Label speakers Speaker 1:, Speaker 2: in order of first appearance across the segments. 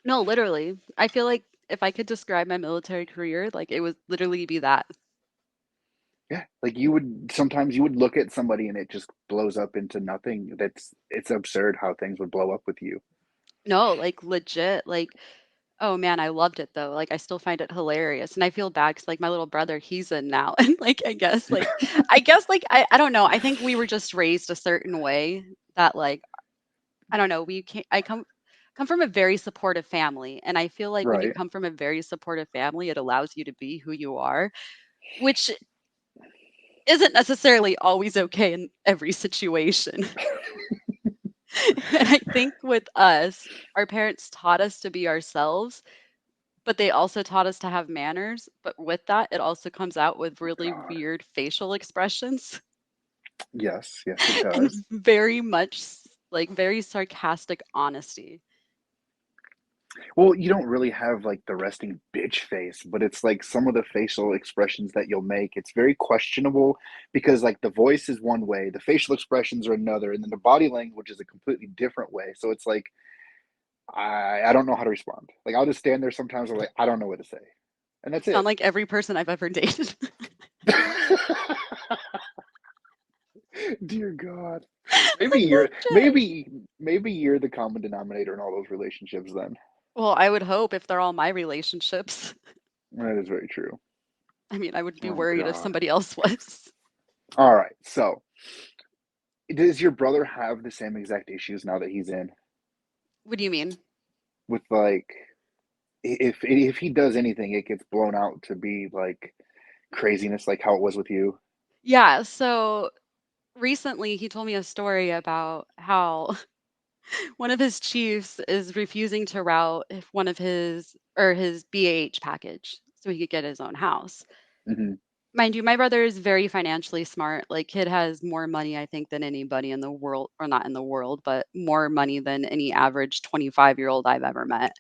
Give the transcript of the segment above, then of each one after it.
Speaker 1: No, literally. I feel like if I could describe my military career, like it would literally be that.
Speaker 2: Yeah, like you would sometimes you would look at somebody and it just blows up into nothing. It's absurd how things would blow up with you.
Speaker 1: No, like legit, like oh man, I loved it though. Like I still find it hilarious. And I feel bad because like my little brother, he's in now. And like I don't know. I think we were just raised a certain way that like I don't know, we can't I come from a very supportive family. And I feel like when you
Speaker 2: Right.
Speaker 1: come from a very supportive family, it allows you to be who you are, which isn't necessarily always okay in every situation. And I think with us, our parents taught us to be ourselves, but they also taught us to have manners. But with that, it also comes out with
Speaker 2: Oh
Speaker 1: really
Speaker 2: God.
Speaker 1: weird facial expressions
Speaker 2: Yes, yes, it
Speaker 1: and
Speaker 2: does.
Speaker 1: very much like very sarcastic honesty.
Speaker 2: Well, you don't really have like the resting bitch face, but it's like some of the facial expressions that you'll make, it's very questionable because like the voice is one way, the facial expressions are another, and then the body language is a completely different way. So it's like I don't know how to respond. Like I'll just stand there sometimes. I'm like I don't know what to say, and
Speaker 1: You
Speaker 2: that's
Speaker 1: sound
Speaker 2: it.
Speaker 1: like every person I've ever dated.
Speaker 2: Dear God, maybe
Speaker 1: Like
Speaker 2: you're
Speaker 1: legit.
Speaker 2: maybe you're the common denominator in all those relationships. Then
Speaker 1: Well, I would hope if they're all my relationships.
Speaker 2: that is very true.
Speaker 1: I mean, I would be
Speaker 2: Oh
Speaker 1: worried if
Speaker 2: God.
Speaker 1: somebody else was.
Speaker 2: All right. So, does your brother have the same exact issues now that he's in
Speaker 1: What do you mean?
Speaker 2: with like if he does anything, it gets blown out to be like craziness, like how it was with you?
Speaker 1: Yeah, so recently he told me a story about how one of his chiefs is refusing to route if one of his BAH package so he could get his own house.
Speaker 2: Hmm.
Speaker 1: Mind you, my brother is very financially smart. Like, kid has more money, I think, than anybody in the world, or not in the world, but more money than any average 25-year-old I've ever met.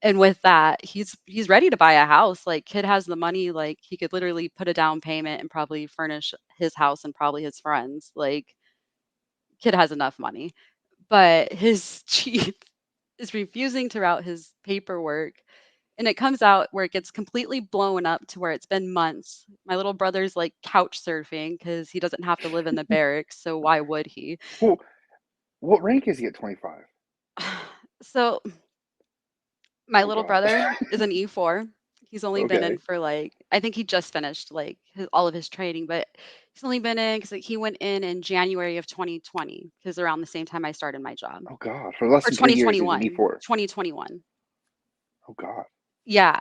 Speaker 1: And with that, he's ready to buy a house. Like, kid has the money, like he could literally put a down payment and probably furnish his house and probably his friends. Like, kid has enough money. But his chief is refusing to route his paperwork. And it comes out where it gets completely blown up to where it's been months. My little brother's like couch surfing because he doesn't have to live in the barracks. So why would he?
Speaker 2: Well, what rank is he at 25?
Speaker 1: So my
Speaker 2: Oh
Speaker 1: little
Speaker 2: God.
Speaker 1: brother is an E4. He's only been in
Speaker 2: Okay.
Speaker 1: for like, I think he just finished like all of his training, but he's only been in because he went in January of 2020 because around the same time I started my job.
Speaker 2: Oh God. For less
Speaker 1: Or
Speaker 2: than 3 years, he's an
Speaker 1: 2021.
Speaker 2: E4.
Speaker 1: 2021.
Speaker 2: Oh God.
Speaker 1: Yeah.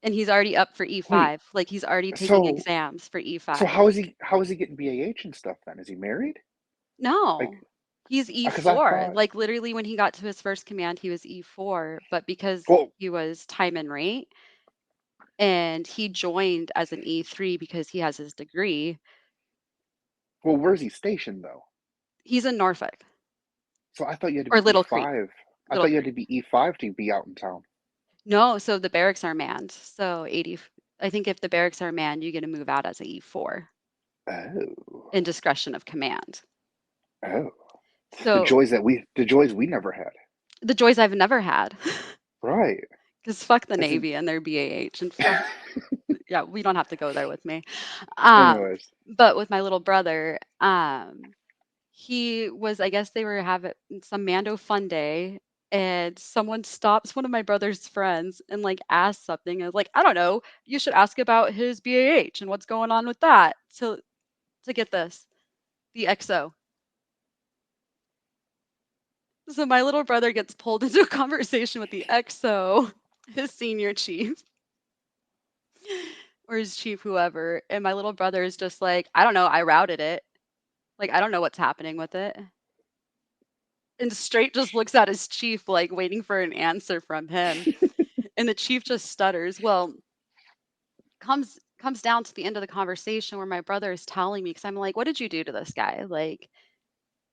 Speaker 1: And he's already up for
Speaker 2: Wait.
Speaker 1: E5. Like he's already taking
Speaker 2: So
Speaker 1: exams for
Speaker 2: so
Speaker 1: E5.
Speaker 2: how is he getting BAH and stuff then? Is he married? Like,
Speaker 1: No. He's
Speaker 2: because I
Speaker 1: E4.
Speaker 2: thought.
Speaker 1: Like literally when he got to his first command, he was E4, but because
Speaker 2: Well,
Speaker 1: he was time and rate and he joined as an E3 because he has his degree,
Speaker 2: where's he stationed though?
Speaker 1: he's in Norfolk
Speaker 2: So I thought you had to
Speaker 1: or
Speaker 2: be
Speaker 1: Little Creek.
Speaker 2: E5. I
Speaker 1: Little
Speaker 2: thought you had to
Speaker 1: Creek.
Speaker 2: be E5 to be out in town.
Speaker 1: No, so the barracks are manned. So 80, I think if the barracks are manned, you get to move out as a E4
Speaker 2: Oh,
Speaker 1: in discretion of command.
Speaker 2: oh,
Speaker 1: So
Speaker 2: the joys we never had.
Speaker 1: the joys I've never had.
Speaker 2: Right.
Speaker 1: Because fuck the
Speaker 2: That's
Speaker 1: Navy and their BAH and fuck,
Speaker 2: a,
Speaker 1: yeah, we don't have to go there with me. Um,
Speaker 2: anyways.
Speaker 1: but with my little brother, he was, I guess they were having some Mando fun day, and someone stops one of my brother's friends and like asks something. I was like, I don't know, you should ask about his BAH and what's going on with that. To get this, the XO. So my little brother gets pulled into a conversation with the XO, his senior chief or his chief, whoever. And my little brother is just like, I don't know, I routed it. Like, I don't know what's happening with it. And straight just looks at his chief, like waiting for an answer from him. And the chief just stutters. Well, comes down to the end of the conversation where my brother is telling me, because I'm like, what did you do to this guy? Like,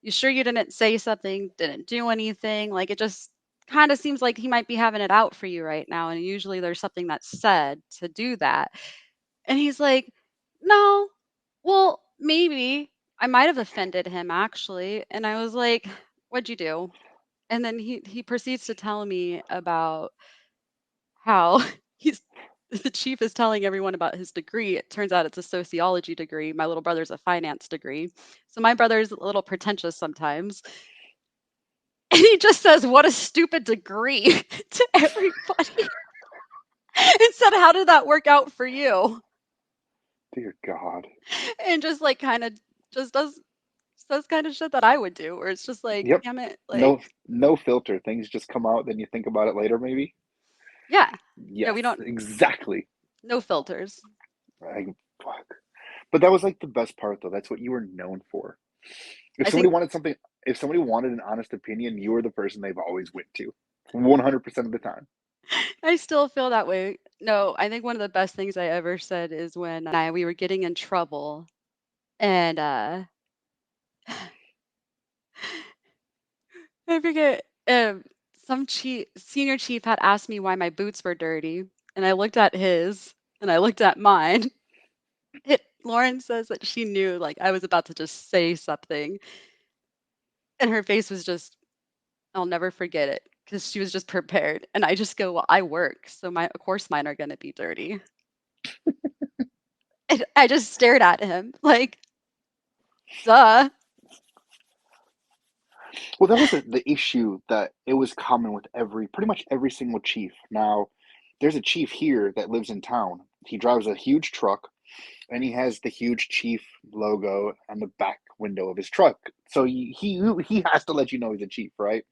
Speaker 1: you sure you didn't say something, didn't do anything? Like, it just kind of seems like he might be having it out for you right now. And usually there's something that's said to do that. And he's like, "No, well, maybe. I might have offended him actually." And I was like, "What'd you do?" And then he proceeds to tell me about how he's the chief is telling everyone about his degree. It turns out it's a sociology degree. My little brother's a finance degree. So my brother's a little pretentious sometimes. And he just says, "What a stupid degree" to everybody. And said, "How did that work out for you?"
Speaker 2: Dear God.
Speaker 1: And just like kind of just does kind of shit that I would do, where it's just like,
Speaker 2: Yep.
Speaker 1: damn it,
Speaker 2: No,
Speaker 1: like,
Speaker 2: no filter. Things just come out, then you think about it later, maybe.
Speaker 1: yeah, yeah,
Speaker 2: Yes,
Speaker 1: we don't
Speaker 2: exactly.
Speaker 1: no filters.
Speaker 2: I, fuck. But that was like the best part, though. That's what you were known for. If
Speaker 1: I
Speaker 2: somebody
Speaker 1: think
Speaker 2: wanted something, if somebody wanted an honest opinion, you were the person they've always went to, 100% of the time.
Speaker 1: I still feel that way. No, I think one of the best things I ever said is when I we were getting in trouble and I forget some chief senior chief had asked me why my boots were dirty and I looked at his and I looked at mine. Lauren says that she knew like I was about to just say something and her face was just I'll never forget it because she was just prepared and I just go, "Well, I work, so my of course mine are going to be dirty." And I just stared at him like, "Duh."
Speaker 2: Well, that was the issue that it was common with pretty much every single chief. Now, there's a chief here that lives in town. He drives a huge truck, and he has the huge chief logo on the back window of his truck. So he has to let you know he's a chief, right?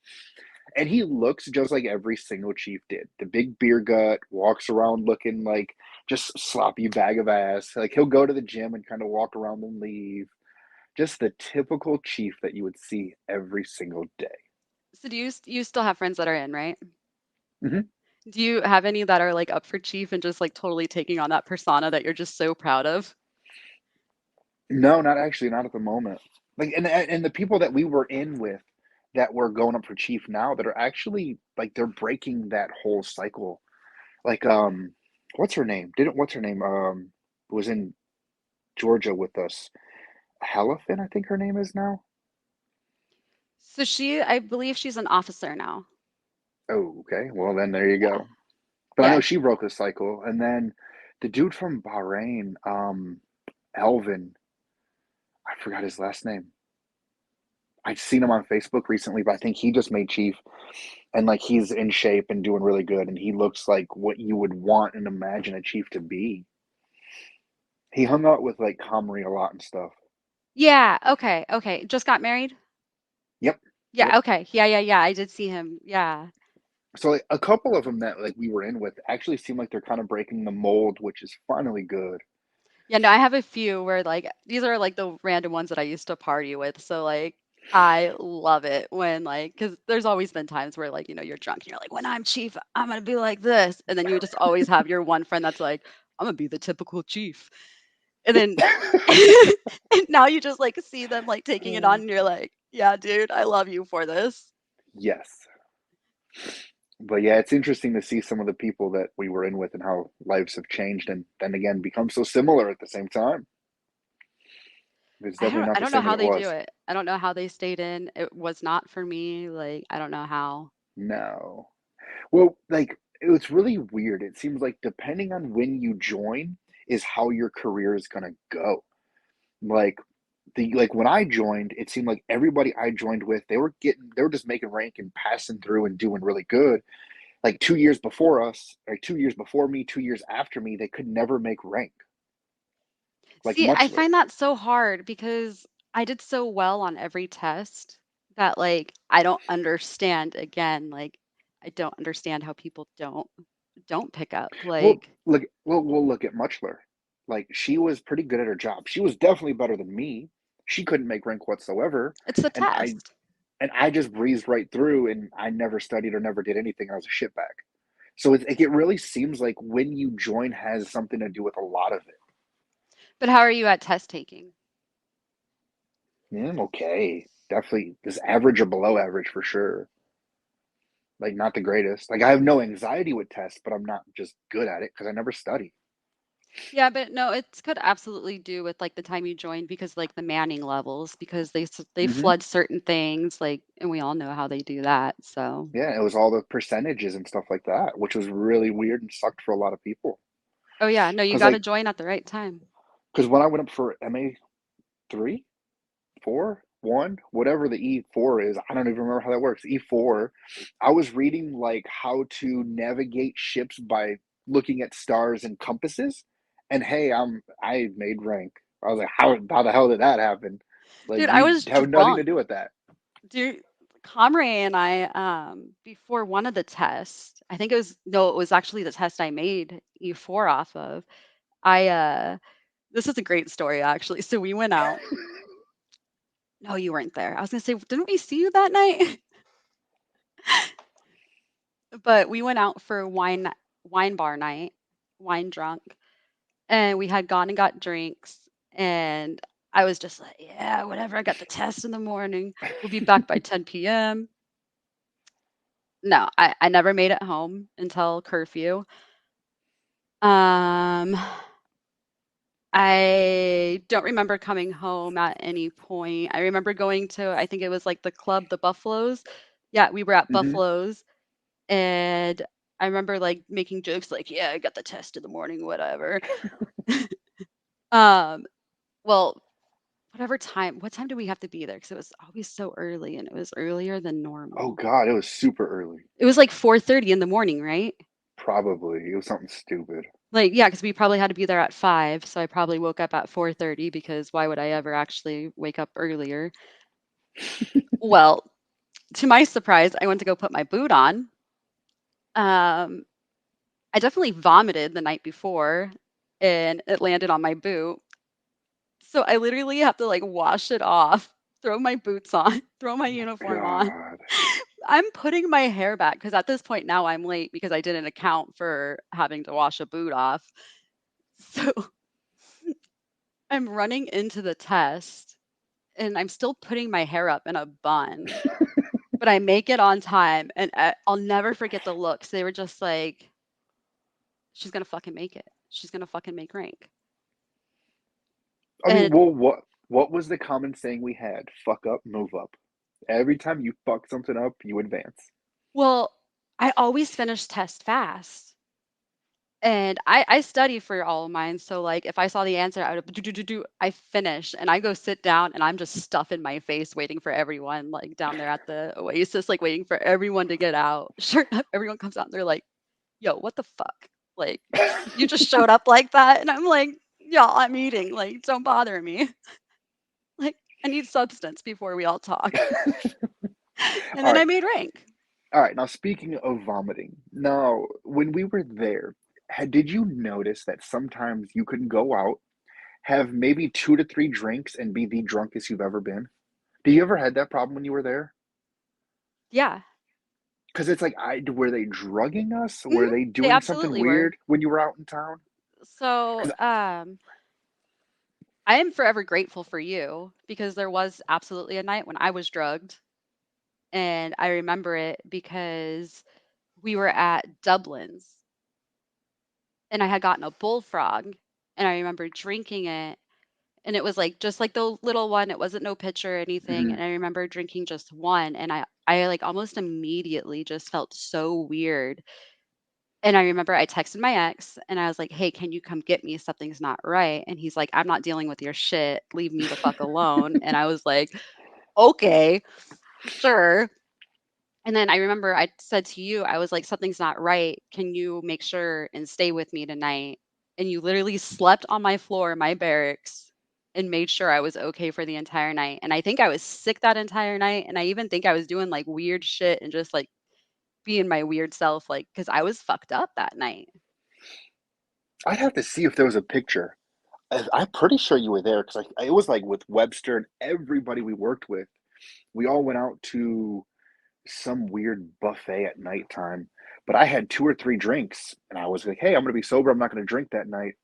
Speaker 2: And he looks just like every single chief did. The big beer gut, walks around looking like just sloppy bag of ass. Like he'll go to the gym and kind of walk around and leave. Just the typical chief that you would see every single day.
Speaker 1: So you still have friends that are in, right?
Speaker 2: Hmm.
Speaker 1: Do you have any that are like up for chief and just like totally taking on that persona that you're just so proud of?
Speaker 2: No, not actually, not at the moment. Like, and the people that we were in with that were going up for chief now that are actually like they're breaking that whole cycle. Like, what's her name? Didn't what's her name? Was in Georgia with us. Halifin, I think her name is now.
Speaker 1: So I believe she's an officer now.
Speaker 2: Oh, okay. Well, then there you
Speaker 1: Yeah.
Speaker 2: go. But I
Speaker 1: Yeah.
Speaker 2: know she broke the cycle, and then the dude from Bahrain, Elvin, I forgot his last name. I'd seen him on Facebook recently, but I think he just made chief, and like he's in shape and doing really good, and he looks like what you would want and imagine a chief to be. He hung out with like Comrie a lot and stuff.
Speaker 1: Yeah. Okay. Okay. Just got married?
Speaker 2: Yep, yep.
Speaker 1: Yeah. Okay. Yeah. Yeah. Yeah. I did see him. Yeah.
Speaker 2: So like a couple of them that like we were in with actually seem like they're kind of breaking the mold, which is finally good.
Speaker 1: Yeah. No, I have a few where like these are like the random ones that I used to party with. So like I love it when like because there's always been times where like you're drunk and you're like when I'm chief I'm gonna be like this and then you just always have your one friend that's like I'm gonna be the typical chief. And then and now you just, like, see them, like, taking it on, and you're like, "Yeah, dude, I love you for this."
Speaker 2: Yes. But yeah, it's interesting to see some of the people that we were in with and how lives have changed and then again become so similar at the same time. It's definitely
Speaker 1: I
Speaker 2: not the
Speaker 1: don't know
Speaker 2: same as
Speaker 1: how
Speaker 2: it
Speaker 1: they do
Speaker 2: was.
Speaker 1: it. I don't know how they stayed in. It was not for me, like, I don't know how.
Speaker 2: No. Well, like it's really weird. It seems like depending on when you join is how your career is gonna go. Like like when I joined, it seemed like everybody I joined with, they were just making rank and passing through and doing really good. Like 2 years before us, or 2 years before me, 2 years after me, they could never make rank. Like
Speaker 1: See, I
Speaker 2: Muchler.
Speaker 1: find that so hard because I did so well on every test that, like, I don't understand again, like, I don't understand how people don't pick up,
Speaker 2: Well,
Speaker 1: like,
Speaker 2: we'll look at Muchler. Like she was pretty good at her job. She was definitely better than me. She couldn't make rank whatsoever,
Speaker 1: it's the
Speaker 2: and I
Speaker 1: test.
Speaker 2: and I just breezed right through, and I never studied or never did anything. I was a shitbag. So it really seems like when you join has something to do with a lot of it.
Speaker 1: But how are you at test taking?
Speaker 2: Yeah, I'm okay. Definitely this average or below average for sure. Like not the greatest. Like I have no anxiety with tests, but I'm not just good at it because I never study.
Speaker 1: Yeah, but no, it could absolutely do with like the time you joined because like the manning levels because they
Speaker 2: Hmm.
Speaker 1: flood certain things like and we all know how they do that. So,
Speaker 2: Yeah, it was all the percentages and stuff like that, which was really weird and sucked for a lot of people.
Speaker 1: oh yeah, no, you
Speaker 2: Because
Speaker 1: got to
Speaker 2: like,
Speaker 1: join at the right time.
Speaker 2: because when I went up for MA three, four, one, whatever the E4 is, I don't even remember how that works. E4, I was reading like how to navigate ships by looking at stars and compasses, and hey, I made rank. I was like, how the hell did that happen? Like
Speaker 1: Dude, I
Speaker 2: you
Speaker 1: was
Speaker 2: have nothing to
Speaker 1: drunk.
Speaker 2: do with that.
Speaker 1: Dude, Comray and I, before one of the tests, I think it was, no, it was actually the test I made E4 off of. I, this is a great story actually. So we went out. No, you weren't there. I was gonna say, didn't we see you that night? But we went out for wine bar night, wine drunk, and we had gone and got drinks. And I was just like, yeah, whatever. I got the test in the morning. We'll be back by 10 p.m. No, I never made it home until curfew. Um, I don't remember coming home at any point. I remember going to, I think it was like the club, the Buffaloes. Yeah, we were at
Speaker 2: Hmm.
Speaker 1: Buffaloes, and I remember like making jokes like, "Yeah, I got the test in the morning, whatever." Um, well, what time do we have to be there? Because it was always so early, and it was earlier than
Speaker 2: Oh
Speaker 1: normal.
Speaker 2: God, it was super early.
Speaker 1: It was like 4:30 in the morning, right?
Speaker 2: Probably it was something stupid.
Speaker 1: Like, yeah, because we probably had to be there at 5, so I probably woke up at 4:30 because why would I ever actually wake up earlier? Well, to my surprise, I went to go put my boot on. Um, I definitely vomited the night before, and it landed on my boot. So I literally have to like wash it off, throw my boots on, throw my uniform on.
Speaker 2: God.
Speaker 1: I'm putting my hair back because at this point now I'm late because I didn't account for having to wash a boot off. So I'm running into the test and I'm still putting my hair up in a bun, but I make it on time and I'll never forget the looks. They were just like, she's gonna fucking make it. She's gonna fucking make rank.
Speaker 2: I mean,
Speaker 1: And
Speaker 2: well, what was the common saying we had? Fuck up, move up. Every time you fuck something up, you advance.
Speaker 1: well, I always finish test fast. And I study for all of mine, so, like, if I saw the answer, I would do, do, do, do, I finish, and I go sit down, and I'm just stuffing my face waiting for everyone, like, down there at the Oasis, like, waiting for everyone to get out. Sure enough, everyone comes out, and they're like, "Yo, what the fuck? Like, you just showed up like that?" And I'm like, "Y'all, I'm eating, like, don't bother me. Like, I need substance before we all talk." And
Speaker 2: All
Speaker 1: then
Speaker 2: right,
Speaker 1: I made rank.
Speaker 2: all right. Now, speaking of vomiting, now when we were there, did you notice that sometimes you can go out, have maybe 2 to 3 drinks, and be the drunkest you've ever been? Do you ever had that problem when you were there?
Speaker 1: Yeah.
Speaker 2: Because it's like, were they drugging us?
Speaker 1: Mhm.
Speaker 2: Were they
Speaker 1: They
Speaker 2: doing something
Speaker 1: absolutely were.
Speaker 2: weird when you were out in town?
Speaker 1: So,
Speaker 2: Because
Speaker 1: I am forever grateful for you because there was absolutely a night when I was drugged. And I remember it because we were at Dublin's and I had gotten a bullfrog and I remember drinking it. And it was like just like the little one, it wasn't no pitcher or anything. And I remember drinking just one and I like almost immediately just felt so weird. And I remember I texted my ex and I was like, "Hey, can you come get me? Something's not right." And he's like, "I'm not dealing with your shit. Leave me the fuck alone." And I was like, "Okay, sure." And then I remember I said to you, I was like, "Something's not right. Can you make sure and stay with me tonight?" And you literally slept on my floor in my barracks and made sure I was okay for the entire night. And I think I was sick that entire night. And I even think I was doing like weird shit and just like being my weird self, like, because I was fucked up that night.
Speaker 2: I'd have to see if there was a picture. I'm pretty sure you were there because it was like with Webster and everybody we worked with. We all went out to some weird buffet at nighttime, but I had 2 or 3 drinks and I was like, hey, I'm going to be sober. I'm not going to drink that night.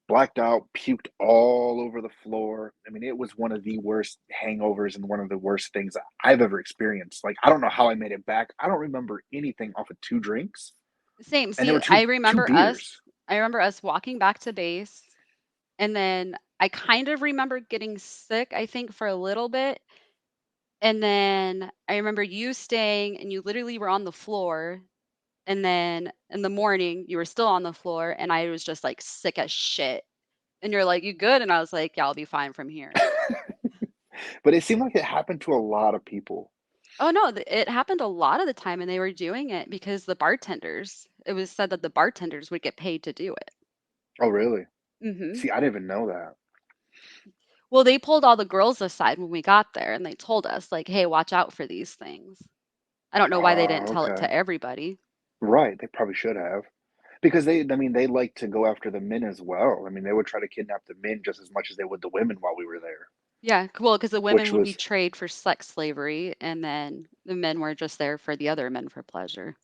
Speaker 2: Blacked out, puked all over the floor. I mean, it was one of the worst hangovers and one of the worst things I've ever experienced. Like, I don't know how I made it back. I don't remember anything off of 2 drinks,
Speaker 1: Same.
Speaker 2: and there
Speaker 1: See,
Speaker 2: were two
Speaker 1: I
Speaker 2: two
Speaker 1: remember us
Speaker 2: beers.
Speaker 1: I remember us walking back to base, and then I kind of remember getting sick, I think, for a little bit. And then I remember you staying and you literally were on the floor. And then in the morning, you were still on the floor, and I was just like sick as shit. And you're like, "You good?" And I was like, "Yeah, I'll be fine from here."
Speaker 2: But it seemed like it happened to a lot of people.
Speaker 1: Oh no, it happened a lot of the time, and they were doing it because the bartenders. It was said that the bartenders would get paid to do it.
Speaker 2: Oh, really?
Speaker 1: Hmm.
Speaker 2: See, I didn't even know that.
Speaker 1: Well, they pulled all the girls aside when we got there, and they told us like, "Hey, watch out for these things." I don't know why they didn't
Speaker 2: Oh,
Speaker 1: tell it
Speaker 2: okay.
Speaker 1: to everybody.
Speaker 2: Right, they probably should have. Because I mean, they like to go after the men as well. I mean, they would try to kidnap the men just as much as they would the women while we were there,
Speaker 1: Yeah, well, because the women
Speaker 2: which
Speaker 1: would be
Speaker 2: was,
Speaker 1: trade for sex slavery, and then the men were just there for the other men for pleasure.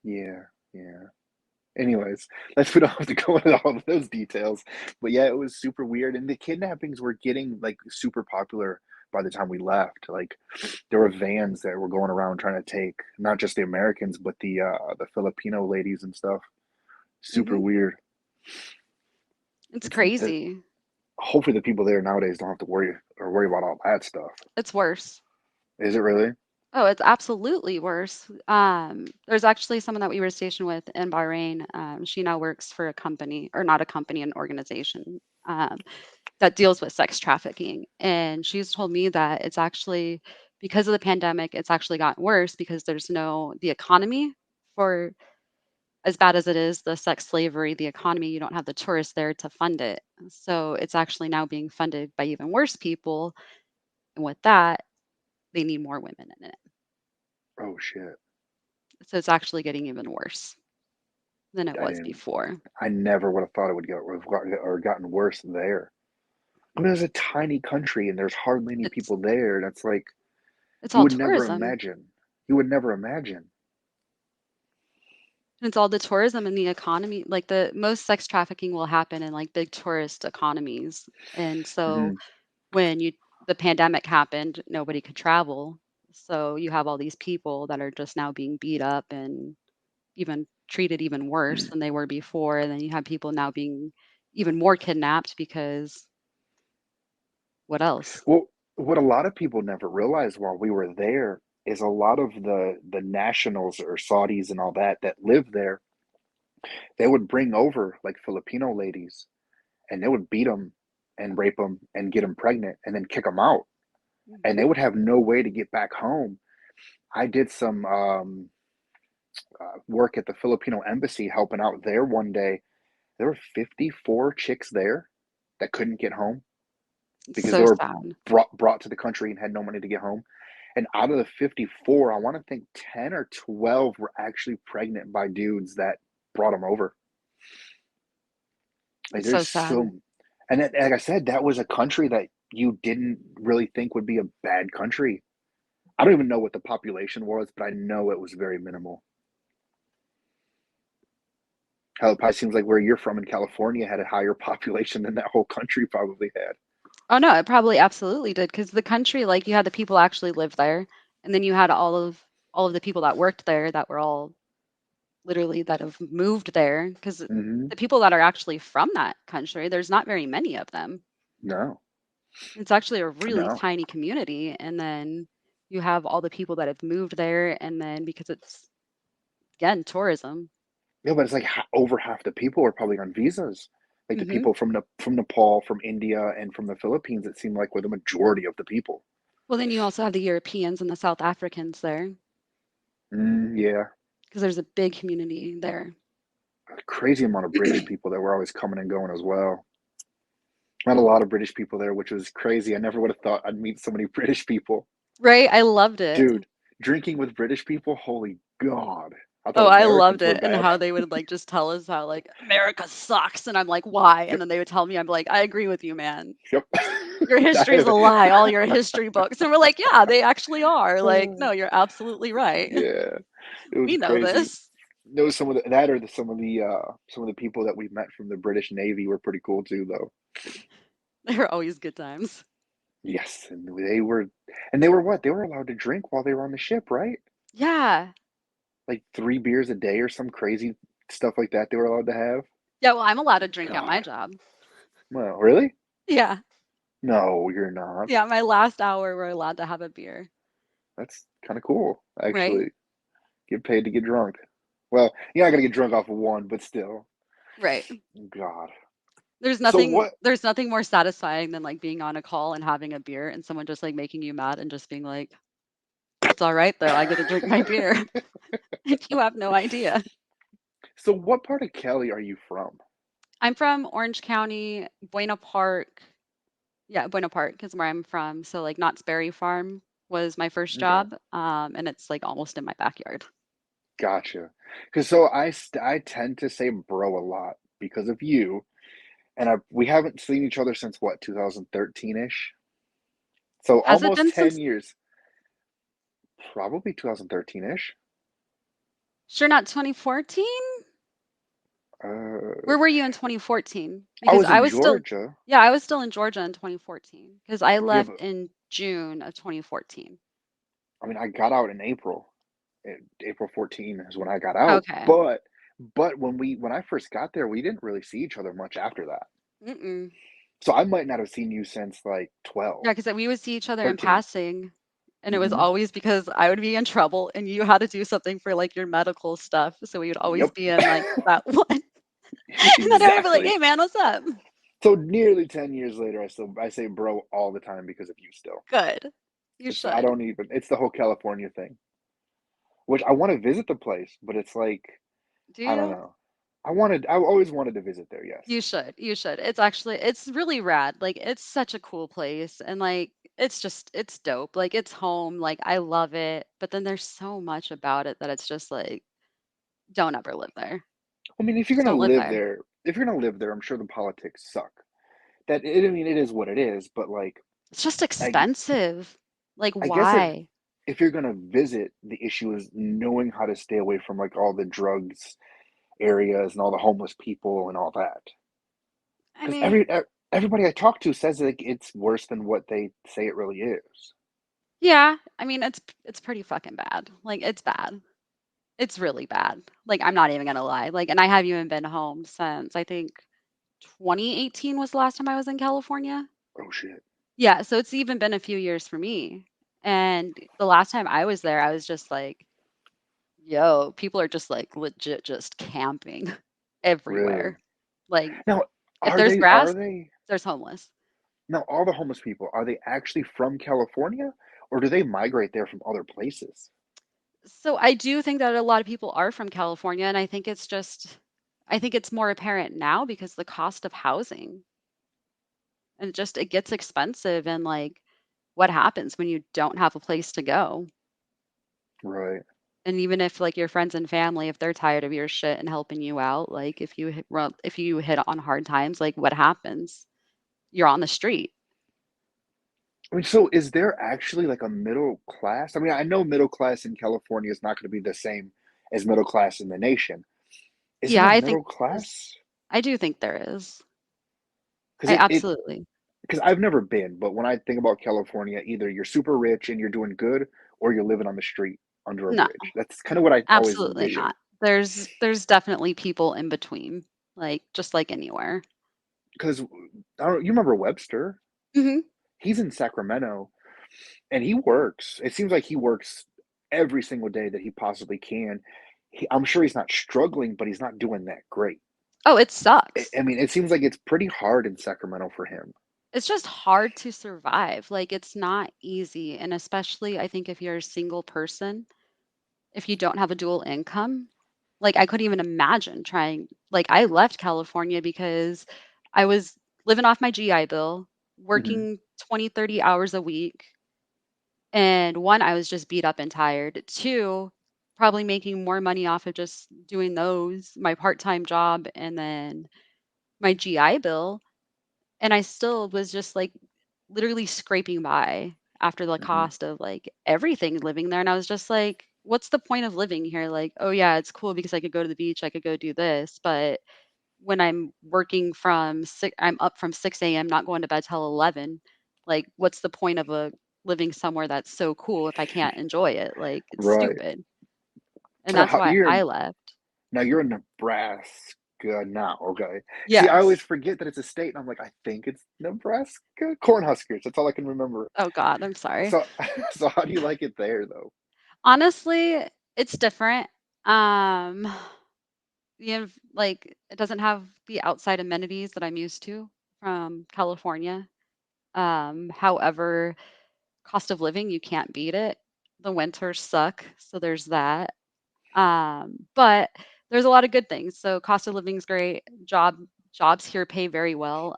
Speaker 2: yeah, yeah. Anyways, we don't have to go into all of those details. But yeah, it was super weird. And the kidnappings were getting like super popular by the time we left. Like there were vans that were going around trying to take not just the Americans, but the Filipino ladies and stuff. Super
Speaker 1: Mhm.
Speaker 2: weird.
Speaker 1: It's
Speaker 2: It's
Speaker 1: crazy.
Speaker 2: hopefully the people there nowadays don't have to worry about all that stuff.
Speaker 1: It's worse.
Speaker 2: Is it really?
Speaker 1: Oh, it's absolutely worse. There's actually someone that we were stationed with in Bahrain. She now works for a company, or not a company, an organization that deals with sex trafficking. And she's told me that it's actually because of the pandemic, it's actually gotten worse because there's the economy for as bad as it is, the sex slavery, the economy, you don't have the tourists there to fund it. So it's actually now being funded by even worse people. And with that, they need more women in it.
Speaker 2: Oh shit.
Speaker 1: So it's actually getting even worse than it
Speaker 2: I
Speaker 1: was
Speaker 2: didn't
Speaker 1: before.
Speaker 2: I never would have thought it would get would have gotten, or gotten worse there. I mean, it's a tiny country and there's hardly any
Speaker 1: It's
Speaker 2: people there. That's like
Speaker 1: it's
Speaker 2: you
Speaker 1: all
Speaker 2: would never
Speaker 1: tourism.
Speaker 2: imagine. You would never imagine.
Speaker 1: It's all the tourism and the economy. Like the most sex trafficking will happen in like big tourist economies. And so
Speaker 2: Mhm.
Speaker 1: when the pandemic happened, nobody could travel. So you have all these people that are just now being beat up and even treated even worse than they were before. And then you have people now being even more kidnapped because what else?
Speaker 2: Well, what a lot of people never realized while we were there is a lot of the nationals or Saudis and all that that live there, they would bring over like Filipino ladies and they would beat them and rape them and get them pregnant and then kick them out. And
Speaker 1: Hmm.
Speaker 2: they would have no way to get back home. I did some work at the Filipino embassy helping out there one day. There were 54 chicks there that couldn't get home
Speaker 1: It's
Speaker 2: because they
Speaker 1: so
Speaker 2: were
Speaker 1: sad.
Speaker 2: brought to the country and had no money to get home. And out of the 54, I want to think 10 or 12 were actually pregnant by dudes that brought them over. Like
Speaker 1: It's so
Speaker 2: there's
Speaker 1: sad.
Speaker 2: so, and like I said, that was a country that you didn't really think would be a bad country. I don't even know what the population was, but I know it was very minimal. Hell, it probably seems like where you're from in California had a higher population than that whole country probably had.
Speaker 1: Oh no, it probably absolutely did because the country, like you had the people actually live there, and then you had all of the people that worked there that were all literally that have moved there because
Speaker 2: Hmm.
Speaker 1: the people that are actually from that country, there's not very many of them.
Speaker 2: No,
Speaker 1: It's actually a really
Speaker 2: no.
Speaker 1: tiny community, and then you have all the people that have moved there, and then because it's again tourism.
Speaker 2: Yeah, but it's like over half the people are probably on visas. Like the
Speaker 1: Hmm.
Speaker 2: people from Nepal, from India, and from the Philippines, it seemed like were the majority of the people.
Speaker 1: Well, then you also have the Europeans and the South Africans there
Speaker 2: Yeah,
Speaker 1: because there's a big community there.
Speaker 2: a crazy amount of British people that were always coming and going as well. Not a lot of British people there, which was crazy. I never would have thought I'd meet so many British people.
Speaker 1: Right? I loved it.
Speaker 2: Dude, drinking with British people, holy God. I
Speaker 1: Oh,
Speaker 2: thought
Speaker 1: I loved
Speaker 2: Americans were
Speaker 1: it, and
Speaker 2: bad.
Speaker 1: how they would like just tell us how like America sucks, and I'm like, why? And
Speaker 2: Yep,
Speaker 1: then they would tell me, I'm like, I agree with you, man.
Speaker 2: yep.
Speaker 1: Your history's a lie, all your history books. And we're like, yeah, they actually are. Like, no, you're absolutely right.
Speaker 2: Yeah, it was
Speaker 1: We know
Speaker 2: crazy.
Speaker 1: this.
Speaker 2: Know some of the that or some of the people that we met from the British Navy were pretty cool too, though.
Speaker 1: They're always good times.
Speaker 2: Yes, and they were what? They were allowed to drink while they were on the ship, right?
Speaker 1: Yeah.
Speaker 2: Like 3 beers a day or some crazy stuff like that they were allowed to have.
Speaker 1: Yeah, well, I'm allowed to drink at my
Speaker 2: God.
Speaker 1: job.
Speaker 2: Well, really?
Speaker 1: Yeah.
Speaker 2: No, you're not.
Speaker 1: Yeah, my last hour, we're allowed to have a beer,
Speaker 2: That's kind of cool,
Speaker 1: right?
Speaker 2: actually. Get paid to get drunk. Well, you're not gonna get drunk off of one, but still.
Speaker 1: Right.
Speaker 2: God.
Speaker 1: There's
Speaker 2: So
Speaker 1: nothing
Speaker 2: what?
Speaker 1: there's nothing more satisfying than, like, being on a call and having a beer and someone just, like, making you mad and just being like, "It's alright though, I get to drink my beer." And you have no idea.
Speaker 2: So what part of Cali are you from?
Speaker 1: I'm from Orange County, Buena Park. Yeah, Buena Park is where I'm from, so, like, Knott's Berry Farm was my first
Speaker 2: Okay,
Speaker 1: job, and it's, like, almost in my backyard.
Speaker 2: gotcha. Because so I tend to say bro a lot because of you, and we haven't seen each other since what 2013 ish. So
Speaker 1: Has it
Speaker 2: almost
Speaker 1: been
Speaker 2: 10
Speaker 1: since
Speaker 2: years, probably 2013 ish.
Speaker 1: sure not 2014?
Speaker 2: Uh,
Speaker 1: Where were you in 2014?
Speaker 2: I
Speaker 1: Because
Speaker 2: was
Speaker 1: I
Speaker 2: in
Speaker 1: was still
Speaker 2: Georgia.
Speaker 1: yeah, I was still in Georgia in 2014 because I
Speaker 2: Yeah,
Speaker 1: left
Speaker 2: but
Speaker 1: in June of 2014.
Speaker 2: I mean, I got out in April. April 14 is when I got out.
Speaker 1: Okay.
Speaker 2: But when I first got there, we didn't really see each other much after that.
Speaker 1: Mm-mm.
Speaker 2: So I might not have seen you since like
Speaker 1: Yeah,
Speaker 2: 12,
Speaker 1: because we would see each other in
Speaker 2: 13.
Speaker 1: passing, and it was
Speaker 2: Mhm.
Speaker 1: always because I would be in trouble and you had to do something for, like, your medical stuff, so we would always
Speaker 2: Yep.
Speaker 1: be in, like, that one. And then I would be like,
Speaker 2: Exactly.
Speaker 1: "Hey, man, what's up?"
Speaker 2: So nearly 10 years later, I say bro all the time because of you still.
Speaker 1: Good. You
Speaker 2: It's I
Speaker 1: should.
Speaker 2: don't even it's the whole California thing, which I want to visit the place, but it's like
Speaker 1: Do
Speaker 2: I don't
Speaker 1: you?
Speaker 2: know. I always wanted to visit there, yes.
Speaker 1: You should, you should. It's really rad. Like, it's such a cool place, and, like, it's dope. Like, it's home, like, I love it, but then there's so much about it that it's just like, don't ever live there.
Speaker 2: I mean,
Speaker 1: Just don't live there.
Speaker 2: if you're gonna live there, I'm sure the politics suck. I mean, it is what it is, but like
Speaker 1: It's just
Speaker 2: I
Speaker 1: expensive. Like,
Speaker 2: I guess
Speaker 1: why?
Speaker 2: if you're gonna visit, the issue is knowing how to stay away from like all the drugs areas and all the homeless people and all that.
Speaker 1: I
Speaker 2: Because
Speaker 1: mean,
Speaker 2: everybody I talk to says like it's worse than what they say it really is.
Speaker 1: yeah, I mean, it's pretty fucking bad. Like, it's bad. It's really bad. Like, I'm not even gonna lie. Like, and I haven't even been home since I think 2018 was the last time I was in California.
Speaker 2: Oh shit.
Speaker 1: Yeah, so it's even been a few years for me. And the last time I was there, I was just like, yo, people are just like legit just camping
Speaker 2: Really?
Speaker 1: everywhere. Like,
Speaker 2: Now,
Speaker 1: if there's
Speaker 2: are
Speaker 1: grass,
Speaker 2: they
Speaker 1: there's homeless.
Speaker 2: now all the homeless people, are they actually from California or do they migrate there from other places?
Speaker 1: So I do think that a lot of people are from California, and I think it's more apparent now because the cost of housing and it gets expensive and like what happens when you don't have a place to go?
Speaker 2: Right.
Speaker 1: And even if, like, your friends and family, if they're tired of your shit and helping you out, like, if you hit on hard times, like, what happens? You're on the street.
Speaker 2: I mean, so is there actually like a middle class? I mean, I know middle class in California is not going to be the same as middle class in the nation. Is there
Speaker 1: Yeah,
Speaker 2: a
Speaker 1: I think
Speaker 2: middle
Speaker 1: there is.
Speaker 2: class?
Speaker 1: I do think there is.
Speaker 2: Because
Speaker 1: I absolutely.
Speaker 2: because I've never been, but when I think about California, either you're super rich and you're doing good, or you're living on the street under a
Speaker 1: No,
Speaker 2: bridge. That's kind of what I always
Speaker 1: absolutely
Speaker 2: envision.
Speaker 1: not. There's definitely people in between, like, just like anywhere.
Speaker 2: Because I don't, you remember Webster?
Speaker 1: Mhm.
Speaker 2: He's in Sacramento and he works. It seems like he works every single day that he possibly can. I'm sure he's not struggling, but he's not doing that great.
Speaker 1: Oh, it sucks.
Speaker 2: I mean, it seems like it's pretty hard in Sacramento for him.
Speaker 1: It's just hard to survive, like, it's not easy, and especially, I think if you're a single person, if you don't have a dual income. Like, I couldn't even imagine trying like, I left California because I was living off my GI Bill,
Speaker 2: Hmm.
Speaker 1: working 20, 30 hours a week, and 1, I was just beat up and tired. 2, probably making more money off of just doing those, my part-time job, and then my GI Bill, and I still was just, like, literally scraping by after the
Speaker 2: Hmm.
Speaker 1: cost of, like, everything living there, and I was just like, "What's the point of living here?" Like, "Oh, yeah, it's cool because I could go to the beach, I could go do this," but when I'm up from 6 AM, not going to bed till 11, like, what's the point of, living somewhere that's so cool if I can't enjoy it? Like, it's
Speaker 2: Right.
Speaker 1: stupid, and
Speaker 2: So
Speaker 1: that's
Speaker 2: how
Speaker 1: why
Speaker 2: you're
Speaker 1: I
Speaker 2: in,
Speaker 1: left.
Speaker 2: now you're in Nebraska. Nebraska now. Okay. See, I always
Speaker 1: Yes.
Speaker 2: forget that it's a state, and I'm like, I think it's Nebraska. Cornhuskers. That's all I can remember.
Speaker 1: Oh god, I'm sorry.
Speaker 2: So, so how do you like it there, though?
Speaker 1: Honestly, it's different. Um, like, it doesn't have the outside amenities that I'm used to from California. However, cost of living, you can't beat it. The winters suck, so there's that. But there's a lot of good things. So cost of living's great. Jobs here pay very well.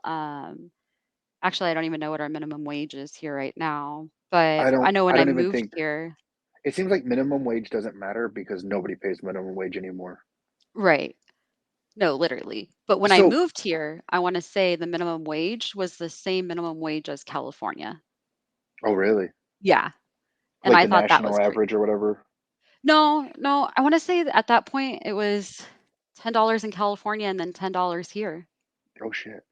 Speaker 1: Actually, I don't even know what our minimum wage is here right now, but I know
Speaker 2: I
Speaker 1: when I
Speaker 2: don't even
Speaker 1: moved
Speaker 2: think
Speaker 1: here.
Speaker 2: it seems like minimum wage doesn't matter because nobody pays minimum wage anymore.
Speaker 1: Right. No, literally. But when I
Speaker 2: So,
Speaker 1: moved here, I wanna say the minimum wage was the same minimum wage as California.
Speaker 2: oh really?
Speaker 1: Yeah, and
Speaker 2: Like
Speaker 1: I
Speaker 2: the
Speaker 1: thought that
Speaker 2: national
Speaker 1: was great.
Speaker 2: average or whatever?
Speaker 1: No, no, I wanna say that at that point, it was $10 in California and then $10 here.
Speaker 2: Oh shit.